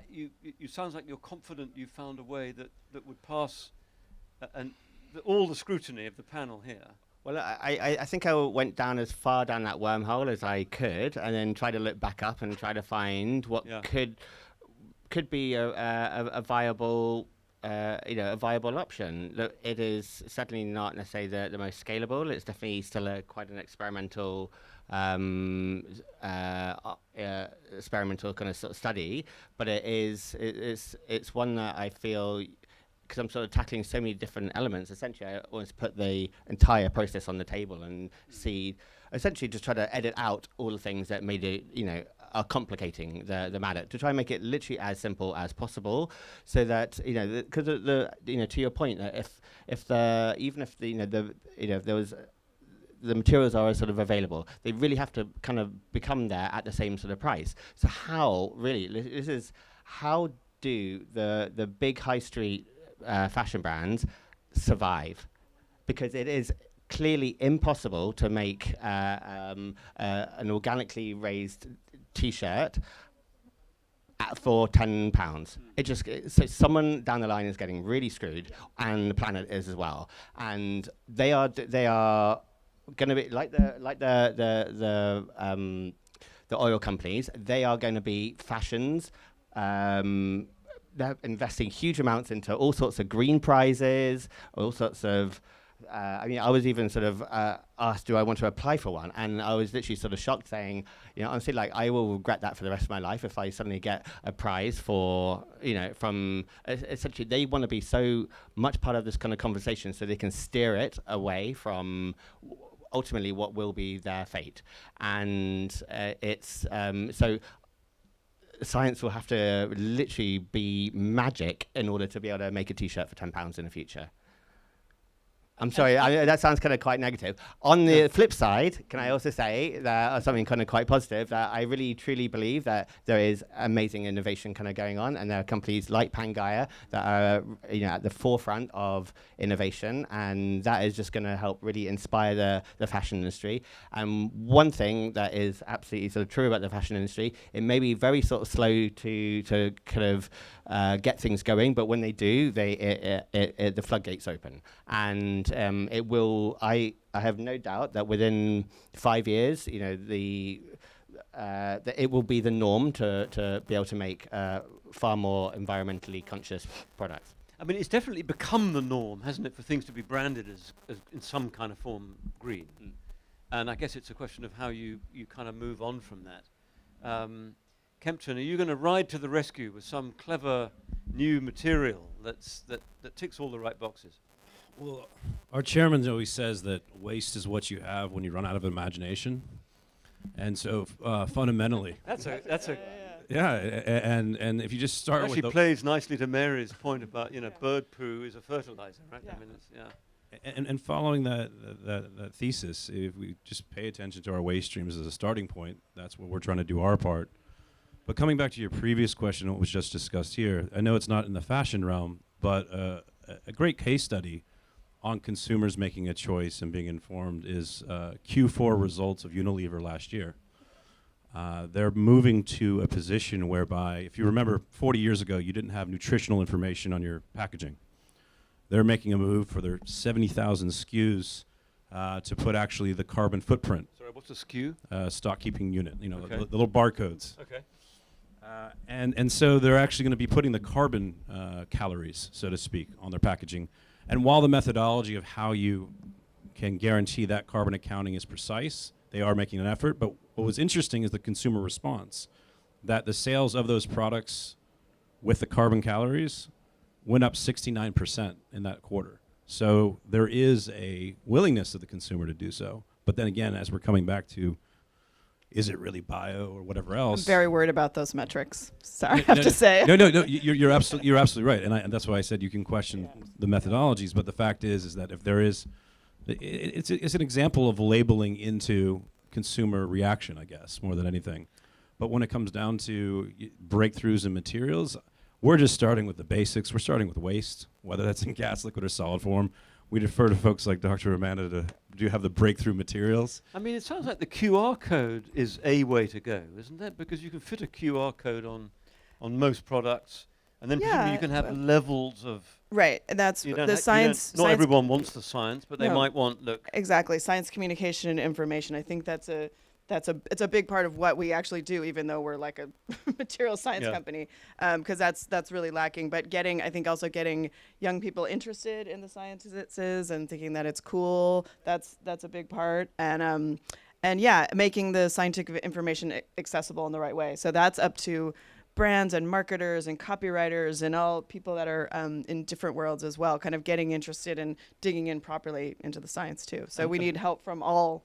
You sounds like you're confident you found a way that would pass all the scrutiny of the panel here. Well, I think I went down as far down that wormhole as I could, and then try to look back up and try to find what could be a viable. A viable option. Look, it is certainly not necessarily the most scalable. It's definitely still quite an experimental experimental kind of sort of study, but it's one that I feel, because I'm sort of tackling so many different elements, essentially I want to put the entire process on the table and see, essentially just try to edit out all the things that made it, are complicating the matter, to try and make it literally as simple as possible, so that because to your point, that if there was the materials are sort of available, they really have to kind of become there at the same sort of price. So how do the big high street fashion brands survive? Because it is clearly impossible to make an organically raised T-shirt for £10. So someone down the line is getting really screwed, and the planet is as well. And they are going to be like the oil companies. They are going to be fashions. They're investing huge amounts into all sorts of green prizes, all sorts of. I was even sort of asked, do I want to apply for one? And I was literally sort of shocked, saying, honestly, like, I will regret that for the rest of my life if I suddenly get a prize for, from essentially, they want to be so much part of this kind of conversation so they can steer it away from ultimately what will be their fate. And so science will have to literally be magic in order to be able to make a T-shirt for £10 in the future. I'm sorry, that sounds kind of quite negative. On the flip side, can I also say that something kind of quite positive, that I really truly believe that there is amazing innovation kind of going on, and there are companies like Pangaea that are at the forefront of innovation, and that is just going to help really inspire the fashion industry. And one thing that is absolutely sort of true about the fashion industry, it may be very sort of slow to kind of get things going, but when they do, the floodgates open, and it will. I have no doubt that within 5 years, that it will be the norm to be able to make far more environmentally conscious products. I mean, it's definitely become the norm, hasn't it, for things to be branded as in some kind of form green. And I guess it's a question of how you kind of move on from that. Kempton, are you going to ride to the rescue with some clever new material that ticks all the right boxes? Well, our chairman always says that waste is what you have when you run out of imagination, and so fundamentally, that's a and if you just start actually with plays nicely to Mary's point about bird poo is a fertilizer, right? Yeah. I mean, and following that thesis, if we just pay attention to our waste streams as a starting point, that's what we're trying to do our part. But coming back to your previous question, what was just discussed here, I know it's not in the fashion realm, but a great case study on consumers making a choice and being informed is Q4 results of Unilever last year. They're moving to a position whereby, if you remember 40 years ago, you didn't have nutritional information on your packaging. They're making a move for their 70,000 SKUs to put actually the carbon footprint. Sorry, what's a SKU? Stock keeping unit, Okay. the little barcodes. Okay. And so they're actually going to be putting the carbon calories, so to speak, on their packaging. And while the methodology of how you can guarantee that carbon accounting is precise, they are making an effort. But what was interesting is the consumer response, that the sales of those products with the carbon calories went up 69% in that quarter. So there is a willingness of the consumer to do so. But then again, as we're coming back to, is it really bio or whatever else? I'm very worried about those metrics. Sorry, I have to say. No, you're absolutely right, and that's why I said you can question the methodologies. But the fact is that if there is, it's an example of labeling into consumer reaction, I guess, more than anything. But when it comes down to breakthroughs in materials, we're just starting with the basics. We're starting with waste, whether that's in gas, liquid, or solid form. We defer to folks like Dr. Amanda to do have the breakthrough materials. I mean, it sounds like the QR code is a way to go, isn't it? Because you can fit a QR code on most products, and then presumably you can have levels of. Right, and that's You don't the ha- you science. don't- Not science everyone wants the science, but they No. might want Exactly, science communication and information. I think it's a big part of what we actually do, even though we're like a material science company, because that's really lacking. But I think also getting young people interested in the sciences and thinking that it's cool. That's a big part, and yeah, making the scientific information accessible in the right way. So that's up to brands and marketers and copywriters and all people that are in different worlds as well, kind of getting interested and digging in properly into the science too. So we need help from all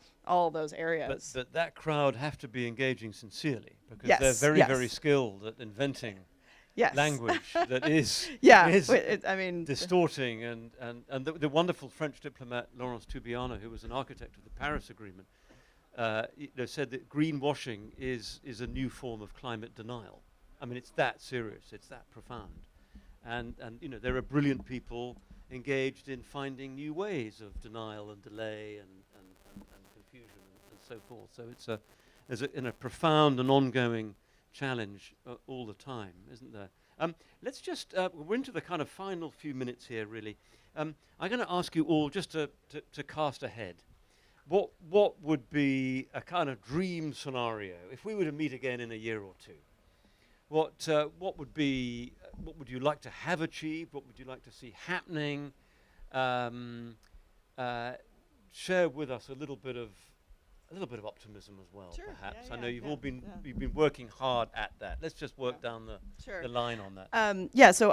those areas. But that crowd have to be engaging sincerely, because Yes, they're very, yes. very skilled at inventing Yes. language that is, Yeah, is I mean, distorting. And the wonderful French diplomat Laurence Toubiana, who was an architect of the Paris Agreement, said that greenwashing is a new form of climate denial. I mean, it's that serious, it's that profound. And there are brilliant people engaged in finding new ways of denial and delay and confusion and so forth. So there's a profound and ongoing challenge all the time, isn't there? Let's just, we're into the kind of final few minutes here, really. I'm going to ask you all just to cast ahead. What would be a kind of dream scenario if we were to meet again in a year or two? What would you like to have achieved? What would you like to see happening? Share with us a little bit of optimism as well, Sure. perhaps. Yeah, I know you've yeah, all been working hard at that. Let's just work down Sure. the line on that. So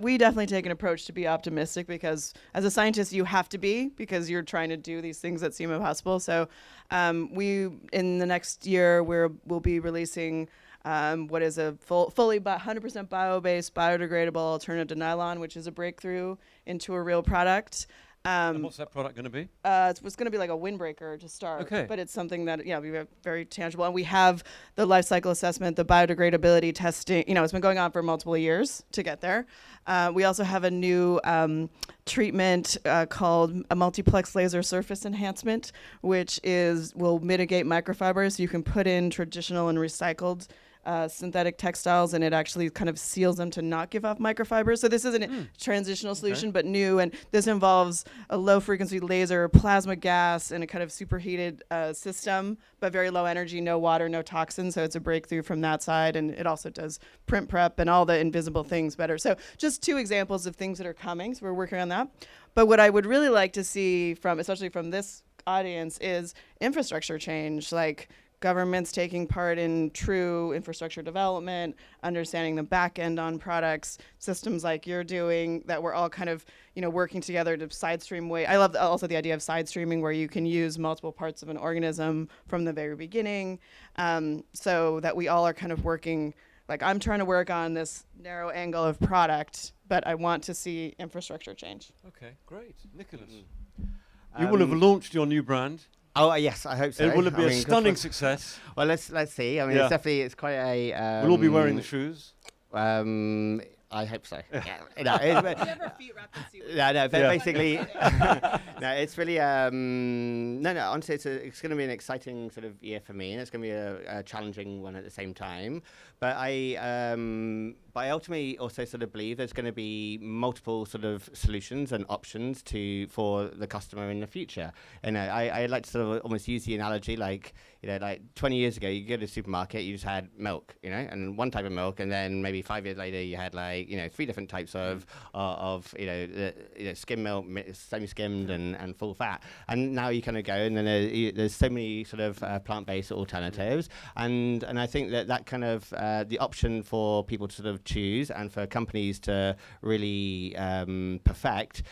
we definitely take an approach to be optimistic, because as a scientist you have to be, because you're trying to do these things that seem impossible. So we, in the next year, we'll be releasing what is a fully 100% bio-based, biodegradable alternative to nylon, which is a breakthrough into a real product. And what's that product going to be? It's going to be like a windbreaker to start, Okay. but it's something that will be very tangible. And we have the life cycle assessment, the biodegradability testing. It's been going on for multiple years to get there. We also have a new treatment called a multiplex laser surface enhancement, which will mitigate microfibers. You can put in traditional and recycled synthetic textiles, and it actually kind of seals them to not give off microfibers. So this isn't a transitional solution, but new, and this involves a low frequency laser, plasma gas, and a kind of superheated system, but very low energy, no water, no toxins. So it's a breakthrough from that side, and it also does print prep and all the invisible things better. So just two examples of things that are coming. So we're working on that. But what I would really like to see especially from this audience, is infrastructure change, like governments taking part in true infrastructure development, understanding the back end on products, systems like you're doing, that we're all kind of, working together to side stream way. I love also the idea of side streaming, where you can use multiple parts of an organism from the very beginning, so that we all are kind of working. Like, I'm trying to work on this narrow angle of product, but I want to see infrastructure change. Okay, great. Nicholas, you will have launched your new brand. Oh yes, I hope so. It will be a mean, stunning success. Well, let's see. I mean, Yeah. it's quite a. We'll all be wearing the shoes. I hope so. No, basically, no, it's really no. Honestly, it's going to be an exciting sort of year for me, and it's going to be a challenging one at the same time. But But I ultimately also sort of believe there's going to be multiple sort of solutions and options for the customer in the future. And I like to sort of almost use the analogy like 20 years ago, you go to the supermarket, you just had milk, and one type of milk, and then maybe 5 years later, you had 3 different types of skim milk, semi-skimmed, and full fat. And now you kind of go, and then there's so many sort of plant-based alternatives, and I think that kind of the option for people to sort of choose and for companies to really perfect,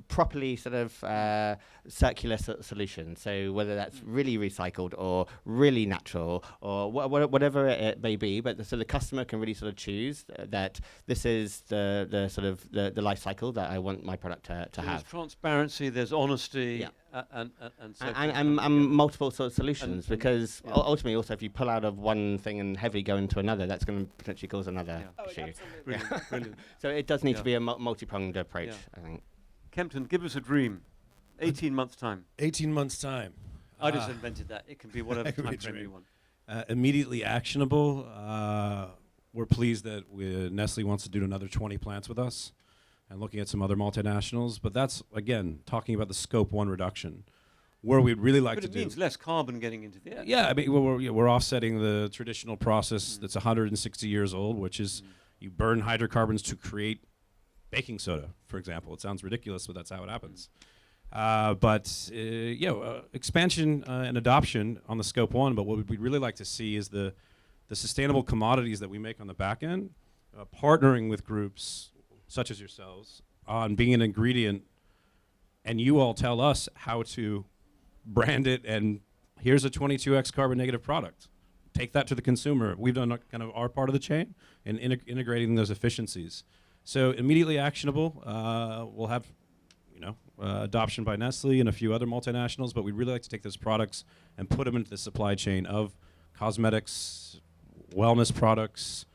properly sort of circular solutions. So whether that's really recycled or really natural or whatever it may be, but so the customer can really sort of choose that this is the sort of the life cycle that I want my product to There's have. transparency, there's honesty, and so and multiple sort of solutions, because yeah. ultimately also if you pull out of one thing and heavily go into another, that's going to potentially cause another issue. Brilliant, brilliant. So it does need to be a multi-pronged approach, I think. Kempton, give us a dream. 18 months' time. 18 months' time. I just invented that. It can be whatever Could be time frame dream. you want. Immediately actionable. We're pleased that Nestle wants to do another 20 plants with us and looking at some other multinationals. But that's, again, talking about the scope 1 reduction. Where we'd really like But to it do... means less carbon getting into the air. Yeah, I mean, we're offsetting the traditional process that's 160 years old, which is you burn hydrocarbons to create baking soda, for example. It sounds ridiculous, but that's how it happens. Expansion and adoption on the scope 1, but what we'd really like to see is the sustainable commodities that we make on the back end, partnering with groups such as yourselves on being an ingredient, and you all tell us how to brand it, and here's a 22x carbon negative product. Take that to the consumer. We've done kind of our part of the chain and integrating those efficiencies. So immediately actionable. We'll have adoption by Nestle and a few other multinationals, but we'd really like to take those products and put them into the supply chain of cosmetics, wellness products,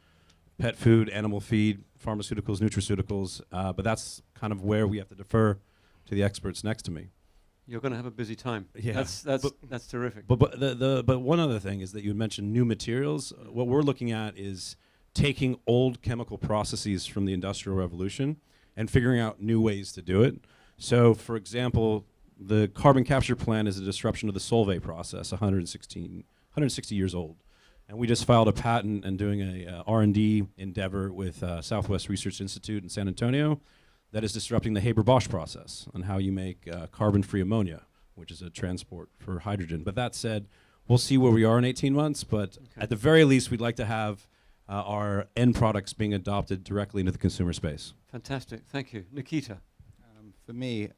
pet food, animal feed, pharmaceuticals, nutraceuticals. But that's kind of where we have to defer to the experts next to me. You're going to have a busy time. Yeah. That's terrific. But one other thing is that you mentioned new materials. What we're looking at is taking old chemical processes from the Industrial Revolution and figuring out new ways to do it. So, for example, the carbon capture plant is a disruption of the Solvay process, 160 years old. And we just filed a patent and doing a R&D endeavor with Southwest Research Institute in San Antonio that is disrupting the Haber-Bosch process on how you make carbon-free ammonia, which is a transport for hydrogen. But that said, we'll see where we are in 18 months, but at the very least, we'd like to have our end products being adopted directly into the consumer space. Fantastic. Thank you. Nikita. For me,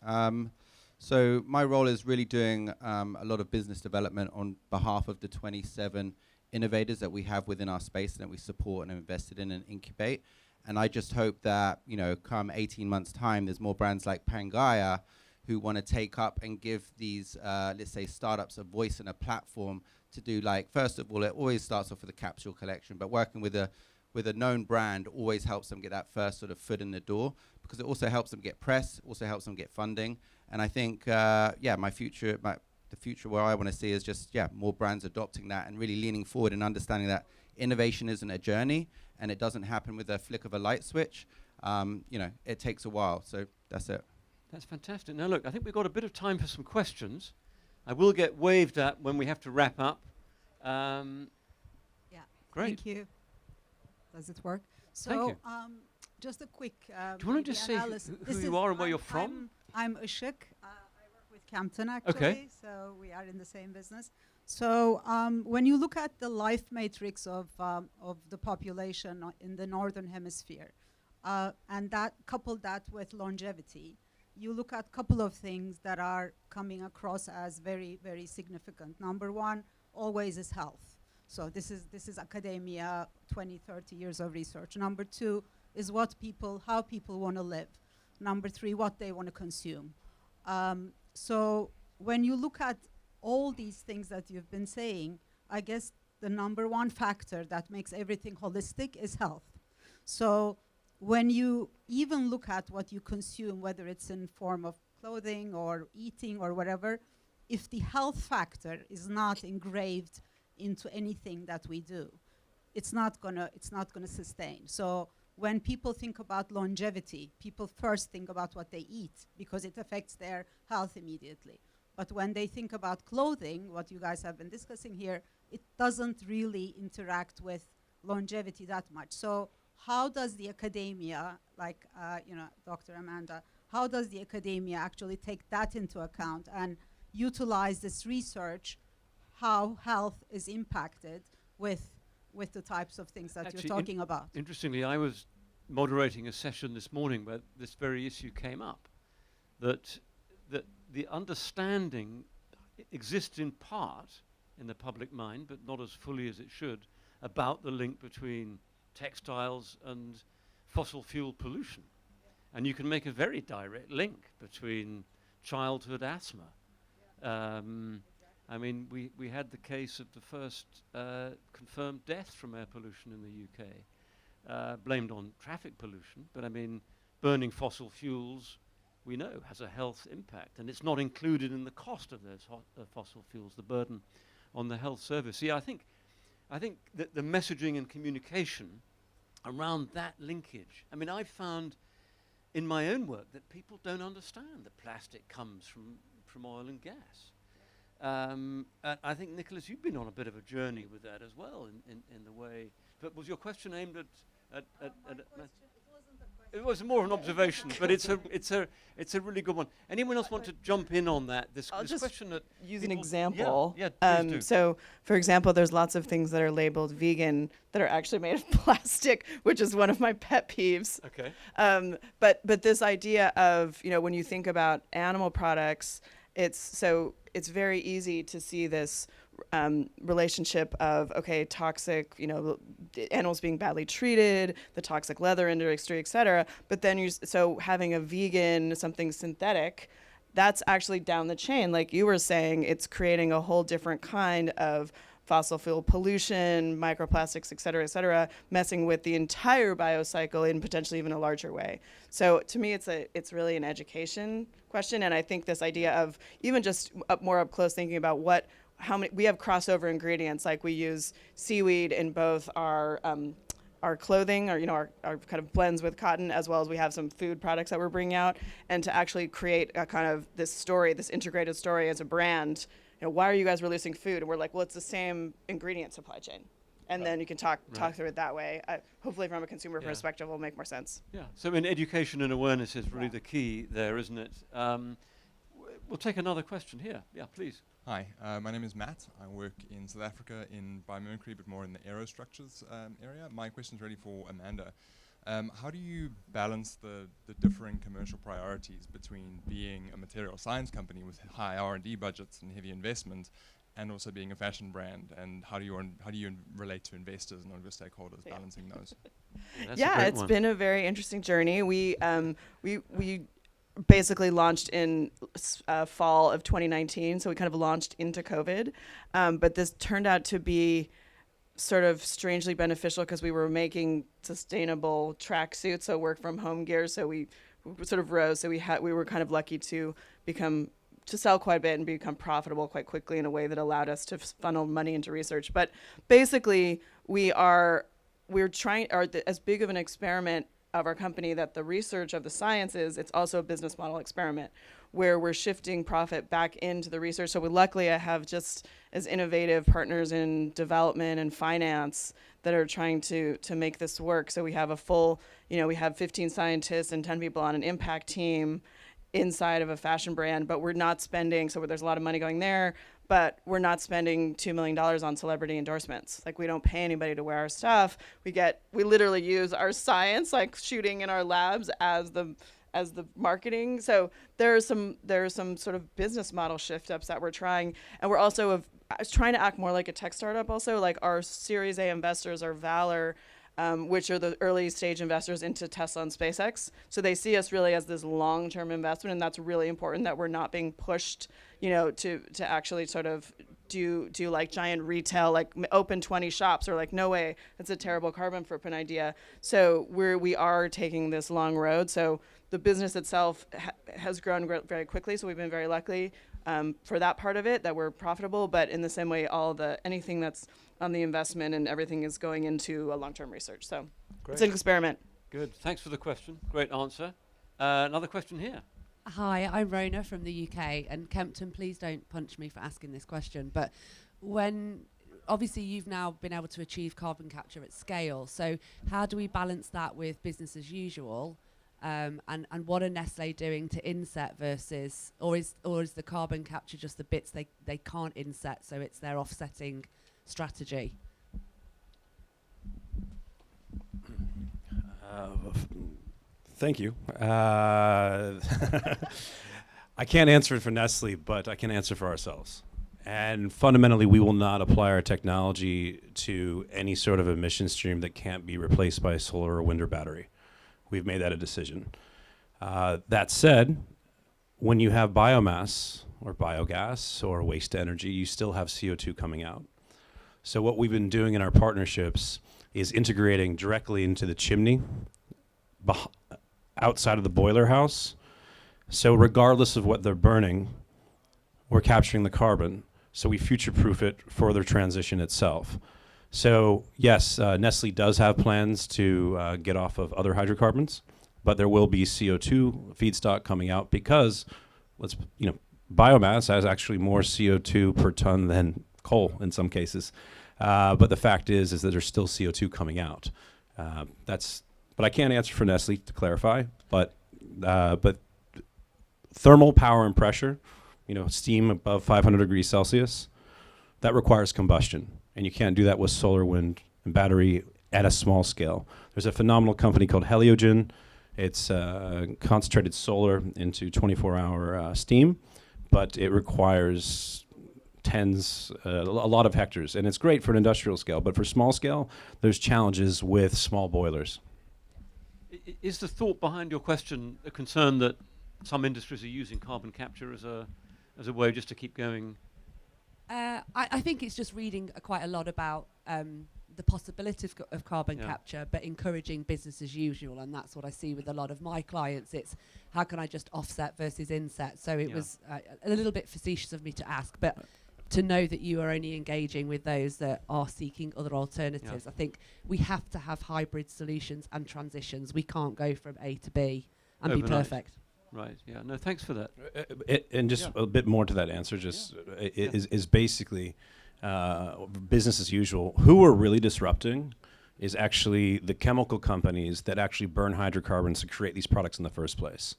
so my role is really doing a lot of business development on behalf of the 27 innovators that we have within our space and that we support and invested in and incubate. And I just hope that, come 18 months' time, there's more brands like Pangaea who want to take up and give these, let's say, startups a voice and a platform to do, first of all, it always starts off with a capsule collection, but working with a known brand always helps them get that first sort of foot in the door, because it also helps them get press, also helps them get funding. And I think, the future where I want to see is just, more brands adopting that and really leaning forward and understanding that innovation isn't a journey and it doesn't happen with a flick of a light switch. It takes a while. So that's it. That's fantastic. Now, look, I think we've got a bit of time for some questions. I will get waved at when we have to wrap up. Great. Thank you. Does it work? Thank you. Just a quick. Do you want to just say who you are and where you're from? I'm Ishuk. I work with Kempton actually. Okay. So we are in the same business. So when you look at the life matrix of the population in the northern hemisphere, and that couple that with longevity, you look at a couple of things that are coming across as very, very significant. Number one, always is health. So this is academia, 20, 30 years of research. Number two is how people want to live. Number three, what they want to consume. So when you look at all these things that you've been saying, I guess the number one factor that makes everything holistic is health. So when you even look at what you consume, whether it's in form of clothing or eating or whatever, if the health factor is not engraved into anything that we do, it's not gonna sustain. So when people think about longevity, people first think about what they eat because it affects their health immediately. But when they think about clothing, what you guys have been discussing here, it doesn't really interact with longevity that much. So how does the academia, like Dr. Amanda, how does the academia actually take that into account and utilize this research, how health is impacted with the types of things that Actually, you're talking about? Interestingly, I was moderating a session this morning where this very issue came up, that the understanding exists in part in the public mind, but not as fully as it should, about the link between textiles and fossil fuel pollution. And you can make a very direct link between childhood asthma. I mean, we had the case of the first confirmed death from air pollution in the UK, blamed on traffic pollution. But I mean, burning fossil fuels, we know, has a health impact. And it's not included in the cost of those fossil fuels, the burden on the health service. See, I think that the messaging and communication around that linkage, I mean, I've found in my own work that people don't understand that plastic comes from oil and gas. And I think, Nicholas, you've been on a bit of a journey with that as well in the way. But was your question aimed at it was more of an observation, but it's a really good one. Anyone else want to jump in on that? This question that use an example. Yeah, please do. So, for example, there's lots of things that are labeled vegan that are actually made of plastic, which is one of my pet peeves. Okay. But this idea of, when you think about animal products, it's very easy to see this relationship of, toxic, animals being badly treated, the toxic leather industry, et cetera. But then so having a vegan, something synthetic, that's actually down the chain. Like you were saying, it's creating a whole different kind of fossil fuel pollution, microplastics, et cetera, messing with the entire biocycle in potentially even a larger way. So to me, it's really an education question. And I think this idea of even just more up close thinking about how many, we have crossover ingredients, like we use seaweed in both our clothing, or our kind of blends with cotton, as well as we have some food products that we're bringing out, and to actually create a kind of this integrated story as a brand. Why are you guys releasing food? And we're like, well, it's the same ingredient supply chain. And then you can talk through it that way. Hopefully from a consumer perspective, will make more sense. Yeah, so education and awareness is really the key there, isn't it? We'll take another question here. Yeah, please. Hi, my name is Matt. I work in South Africa in biomimicry, but more in the aerostructures area. My question is really for Amanda. How do you balance the differing commercial priorities between being a material science company with high R&D budgets and heavy investment, and also being a fashion brand? And how do you relate to investors and other stakeholders, balancing those? It's been a very interesting journey. We basically launched in fall of 2019, so we kind of launched into COVID. But this turned out to be sort of strangely beneficial because we were making sustainable tracksuits, so work from home gear. So we sort of rose. So we were kind of lucky to sell quite a bit and become profitable quite quickly in a way that allowed us to funnel money into research. But basically, we're trying, as big of an experiment of our company that the research of the science is, it's also a business model experiment where we're shifting profit back into the research. So luckily I have just as innovative partners in development and finance that are trying to make this work. So we have a full, we have 15 scientists and 10 people on an impact team inside of a fashion brand, but we're not spending, so there's a lot of money going there, but we're not spending $2 million on celebrity endorsements. Like we don't pay anybody to wear our stuff. We literally use our science, like shooting in our labs as the marketing. So there are some sort of business model shift ups that we're trying. And we're also trying to act more like a tech startup also. Like our Series A investors are Valor, which are the early stage investors into Tesla and SpaceX. So they see us really as this long-term investment, and that's really important that we're not being pushed, to actually sort of do like giant retail, like open 20 shops, or like, no way, that's a terrible carbon footprint idea. So we are taking this long road. So the business itself has grown very quickly, so we've been very lucky. for that part of it, that we're profitable, but in the same way, anything that's on the investment and everything is going into a long-term research. So it's an experiment. Good. Thanks for the question. Great answer. Another question here. Hi, I'm Rona from the UK, and Kempton, please don't punch me for asking this question, but obviously you've now been able to achieve carbon capture at scale, so how do we balance that with business as usual? And what are Nestle doing to inset versus, or is the carbon capture just the bits they can't inset, so it's their offsetting strategy? Thank you. I can't answer it for Nestle, but I can answer for ourselves. And fundamentally, we will not apply our technology to any sort of emission stream that can't be replaced by a solar or wind or battery. We've made that a decision. That said, when you have biomass or biogas or waste energy, you still have CO2 coming out. So what we've been doing in our partnerships is integrating directly into the chimney outside of the boiler house. So regardless of what they're burning, we're capturing the carbon. So we future-proof it for their transition itself. So yes, Nestle does have plans to get off of other hydrocarbons, but there will be CO2 feedstock coming out because, biomass has actually more CO2 per ton than coal in some cases. But the fact is that there's still CO2 coming out. But I can't answer for Nestle to clarify. But thermal power and pressure, steam above 500 degrees Celsius, that requires combustion. And you can't do that with solar, wind, and battery at a small scale. There's a phenomenal company called Heliogen. It's concentrated solar into 24-hour steam, but it requires a lot of hectares. And it's great for an industrial scale, but for small scale, there's challenges with small boilers. Is the thought behind your question a concern that some industries are using carbon capture as a way just to keep going? I think it's just reading quite a lot about the possibility of carbon capture, but encouraging business as usual, and that's what I see with a lot of my clients. It's how can I just offset versus inset? So it was a little bit facetious of me to ask, but to know that you are only engaging with those that are seeking other alternatives. I think we have to have hybrid solutions and transitions. We can't go from A to B and overnight. Be perfect. Right, yeah, no, thanks for that. And just a bit more to that answer, is basically business as usual. Who we're really disrupting is actually the chemical companies that actually burn hydrocarbons to create these products in the first place.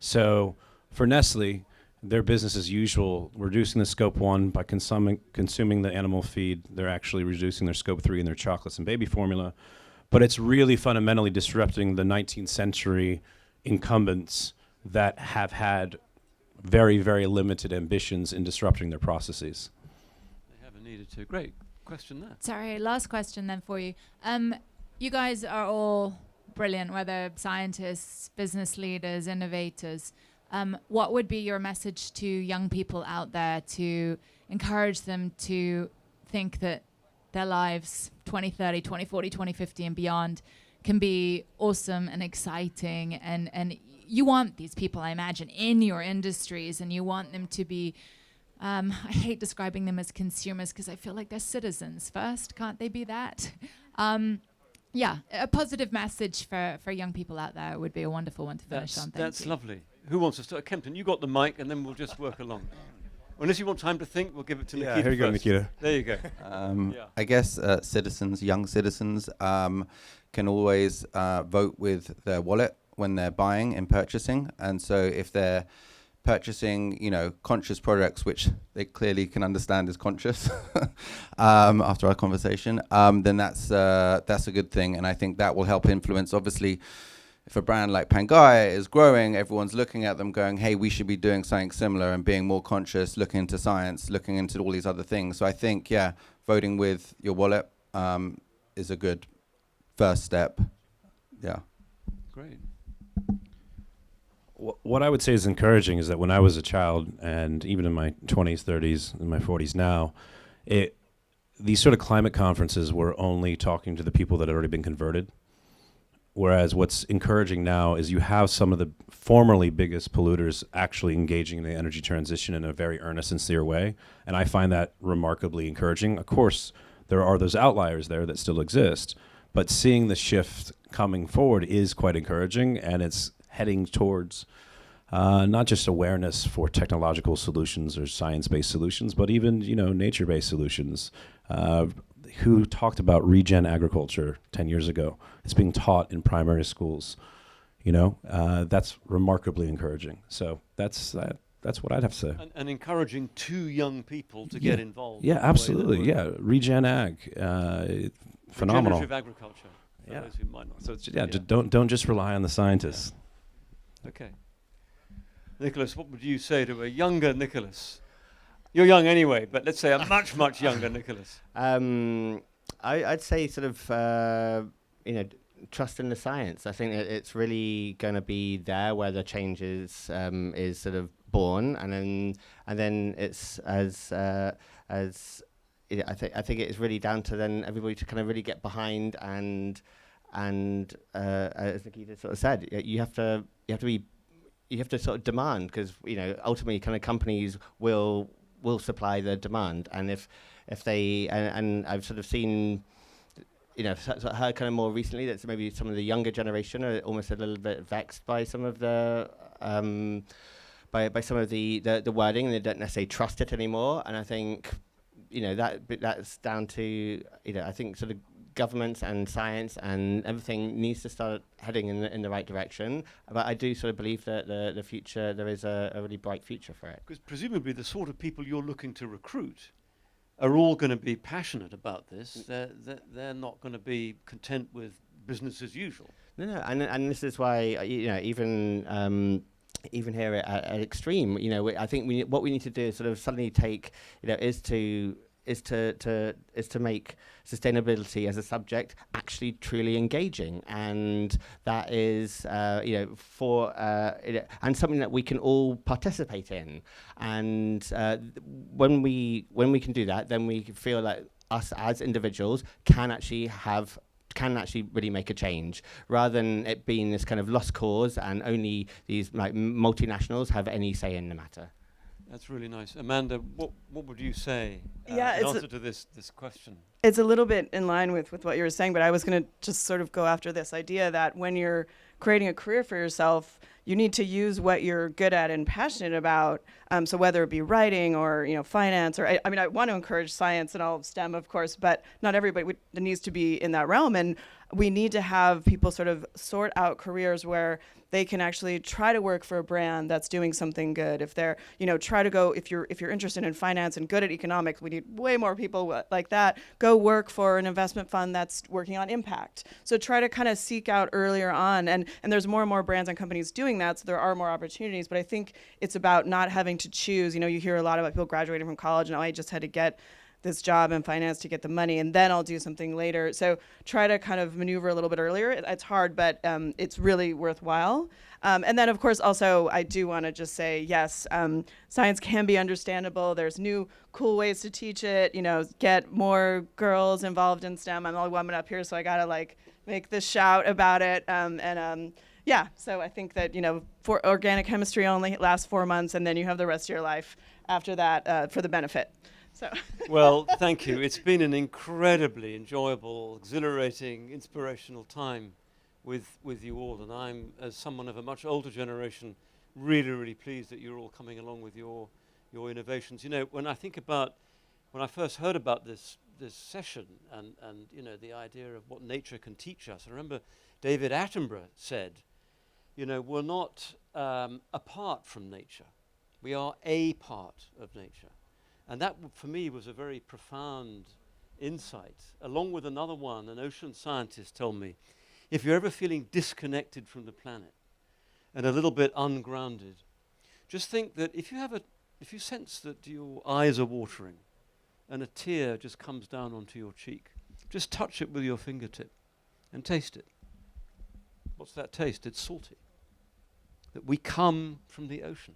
So for Nestle, their business as usual, reducing the scope 1 by consuming the animal feed. They're actually reducing their scope 3 in their chocolates and baby formula. But it's really fundamentally disrupting the 19th century incumbents that have had very, very limited ambitions in disrupting their processes. They haven't needed to. Great question there. Sorry, last question then for you. You guys are all brilliant, whether scientists, business leaders, innovators. What would be your message to young people out there to encourage them to think that their lives 2030, 2040, 2050 and beyond can be awesome and exciting, and you want these people, I imagine, in your industries, and you want them to be, I hate describing them as consumers because I feel like they're citizens first. Can't they be that? A positive message for young people out there would be a wonderful one to finish on. That's lovely. Who wants to start? Kempton, you got the mic, and then we'll just work along. Unless you want time to think, we'll give it to Nikita. Here you go, Nikita. There you go. I guess young citizens can always vote with their wallet when they're buying and purchasing. And so if they're purchasing, conscious products, which they clearly can understand is conscious after our conversation, then that's a good thing. And I think that will help influence, obviously, if a brand like Pangaea is growing, everyone's looking at them going, hey, we should be doing something similar and being more conscious, looking into science, looking into all these other things. So I think, voting with your wallet is a good first step. Yeah. Great. What I would say is encouraging is that when I was a child, and even in my 20s, 30s, and my 40s now, these sort of climate conferences were only talking to the people that had already been converted. Whereas what's encouraging now is you have some of the formerly biggest polluters actually engaging in the energy transition in a very earnest, sincere way. And I find that remarkably encouraging. Of course, there are those outliers there that still exist, but seeing the shift coming forward is quite encouraging, and it's heading towards not just awareness for technological solutions or science-based solutions, but even, nature-based solutions. Who talked about regen agriculture 10 years ago? It's being taught in primary schools. That's remarkably encouraging. So that's what I'd have to say. And encouraging two young people to get involved. Yeah, absolutely. Yeah, regen ag, phenomenal. Regenerative agriculture. For those who might not. So don't just rely on the scientists. Yeah. Okay. Nicholas, what would you say to a younger Nicholas? You're young anyway, but let's say a much, much younger Nicholas. I'd say sort of, trust in the science. I think that it's really going to be there where the change is sort of born, and then it's I think it's really down to then everybody to kind of really get behind and as Nikita sort of said, you have to sort of demand, because ultimately kind of companies will supply the demand, and if they and I've sort of seen, sort of heard kind of more recently that maybe some of the younger generation are almost a little bit vexed by some of the by some of the wording, and they don't necessarily trust it anymore. And I think that's down to I think sort of governments and science and everything needs to start heading in the right direction. But I do sort of believe that the future, there is a really bright future for it. Because presumably the sort of people you're looking to recruit are all going to be passionate about this. They're not going to be content with business as usual. No, and this is why even here at Extreme, I think what we need to do is sort of suddenly take, is to make sustainability as a subject actually truly engaging, and that is for and something that we can all participate in. And when we can do that, then we feel like us as individuals can actually really make a change, rather than it being this kind of lost cause and only these like multinationals have any say in the matter. That's really nice. Amanda, what would you say in answer to this question? It's a little bit in line with what you were saying, but I was going to just sort of go after this idea that when you're creating a career for yourself, you need to use what you're good at and passionate about. So whether it be writing or finance, or I want to encourage science and all of STEM, of course, but not everybody needs to be in that realm. And we need to have people sort of sort out careers where they can actually try to work for a brand that's doing something good. If they're, try to go, if you're interested in finance and good at economics, we need way more people like that. Go work for an investment fund that's working on impact. So try to kind of seek out earlier on, and there's more and more brands and companies doing that, so there are more opportunities. But I think it's about not having to choose. You hear a lot about people graduating from college and I just had to get this job in finance to get the money, and then I'll do something later. So try to kind of maneuver a little bit earlier. It's hard, but it's really worthwhile. And then, of course, also, I do want to just say, yes, science can be understandable. There's new, cool ways to teach it. Get more girls involved in STEM. I'm all woman up here, so I got to, make this shout about it. Yeah, so I think that, for organic chemistry only lasts 4 months, and then you have the rest of your life after that for the benefit. So. Well, thank you. It's been an incredibly enjoyable, exhilarating, inspirational time with you all. And I'm, as someone of a much older generation, really, really pleased that you're all coming along with your innovations. When I think about, when I first heard about this session and the idea of what nature can teach us, I remember David Attenborough said, we're not apart from nature. We are a part of nature. And that, for me, was a very profound insight. Along with another one, an ocean scientist told me, if you're ever feeling disconnected from the planet and a little bit ungrounded, just think that if you sense that your eyes are watering and a tear just comes down onto your cheek, just touch it with your fingertip and taste it. What's that taste? It's salty. That we come from the ocean.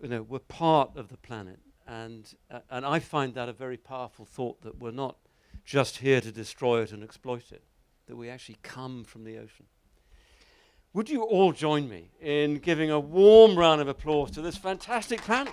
We're part of the planet, and I find that a very powerful thought, that we're not just here to destroy it and exploit it, that we actually come from the ocean. Would you all join me in giving a warm round of applause to this fantastic panel?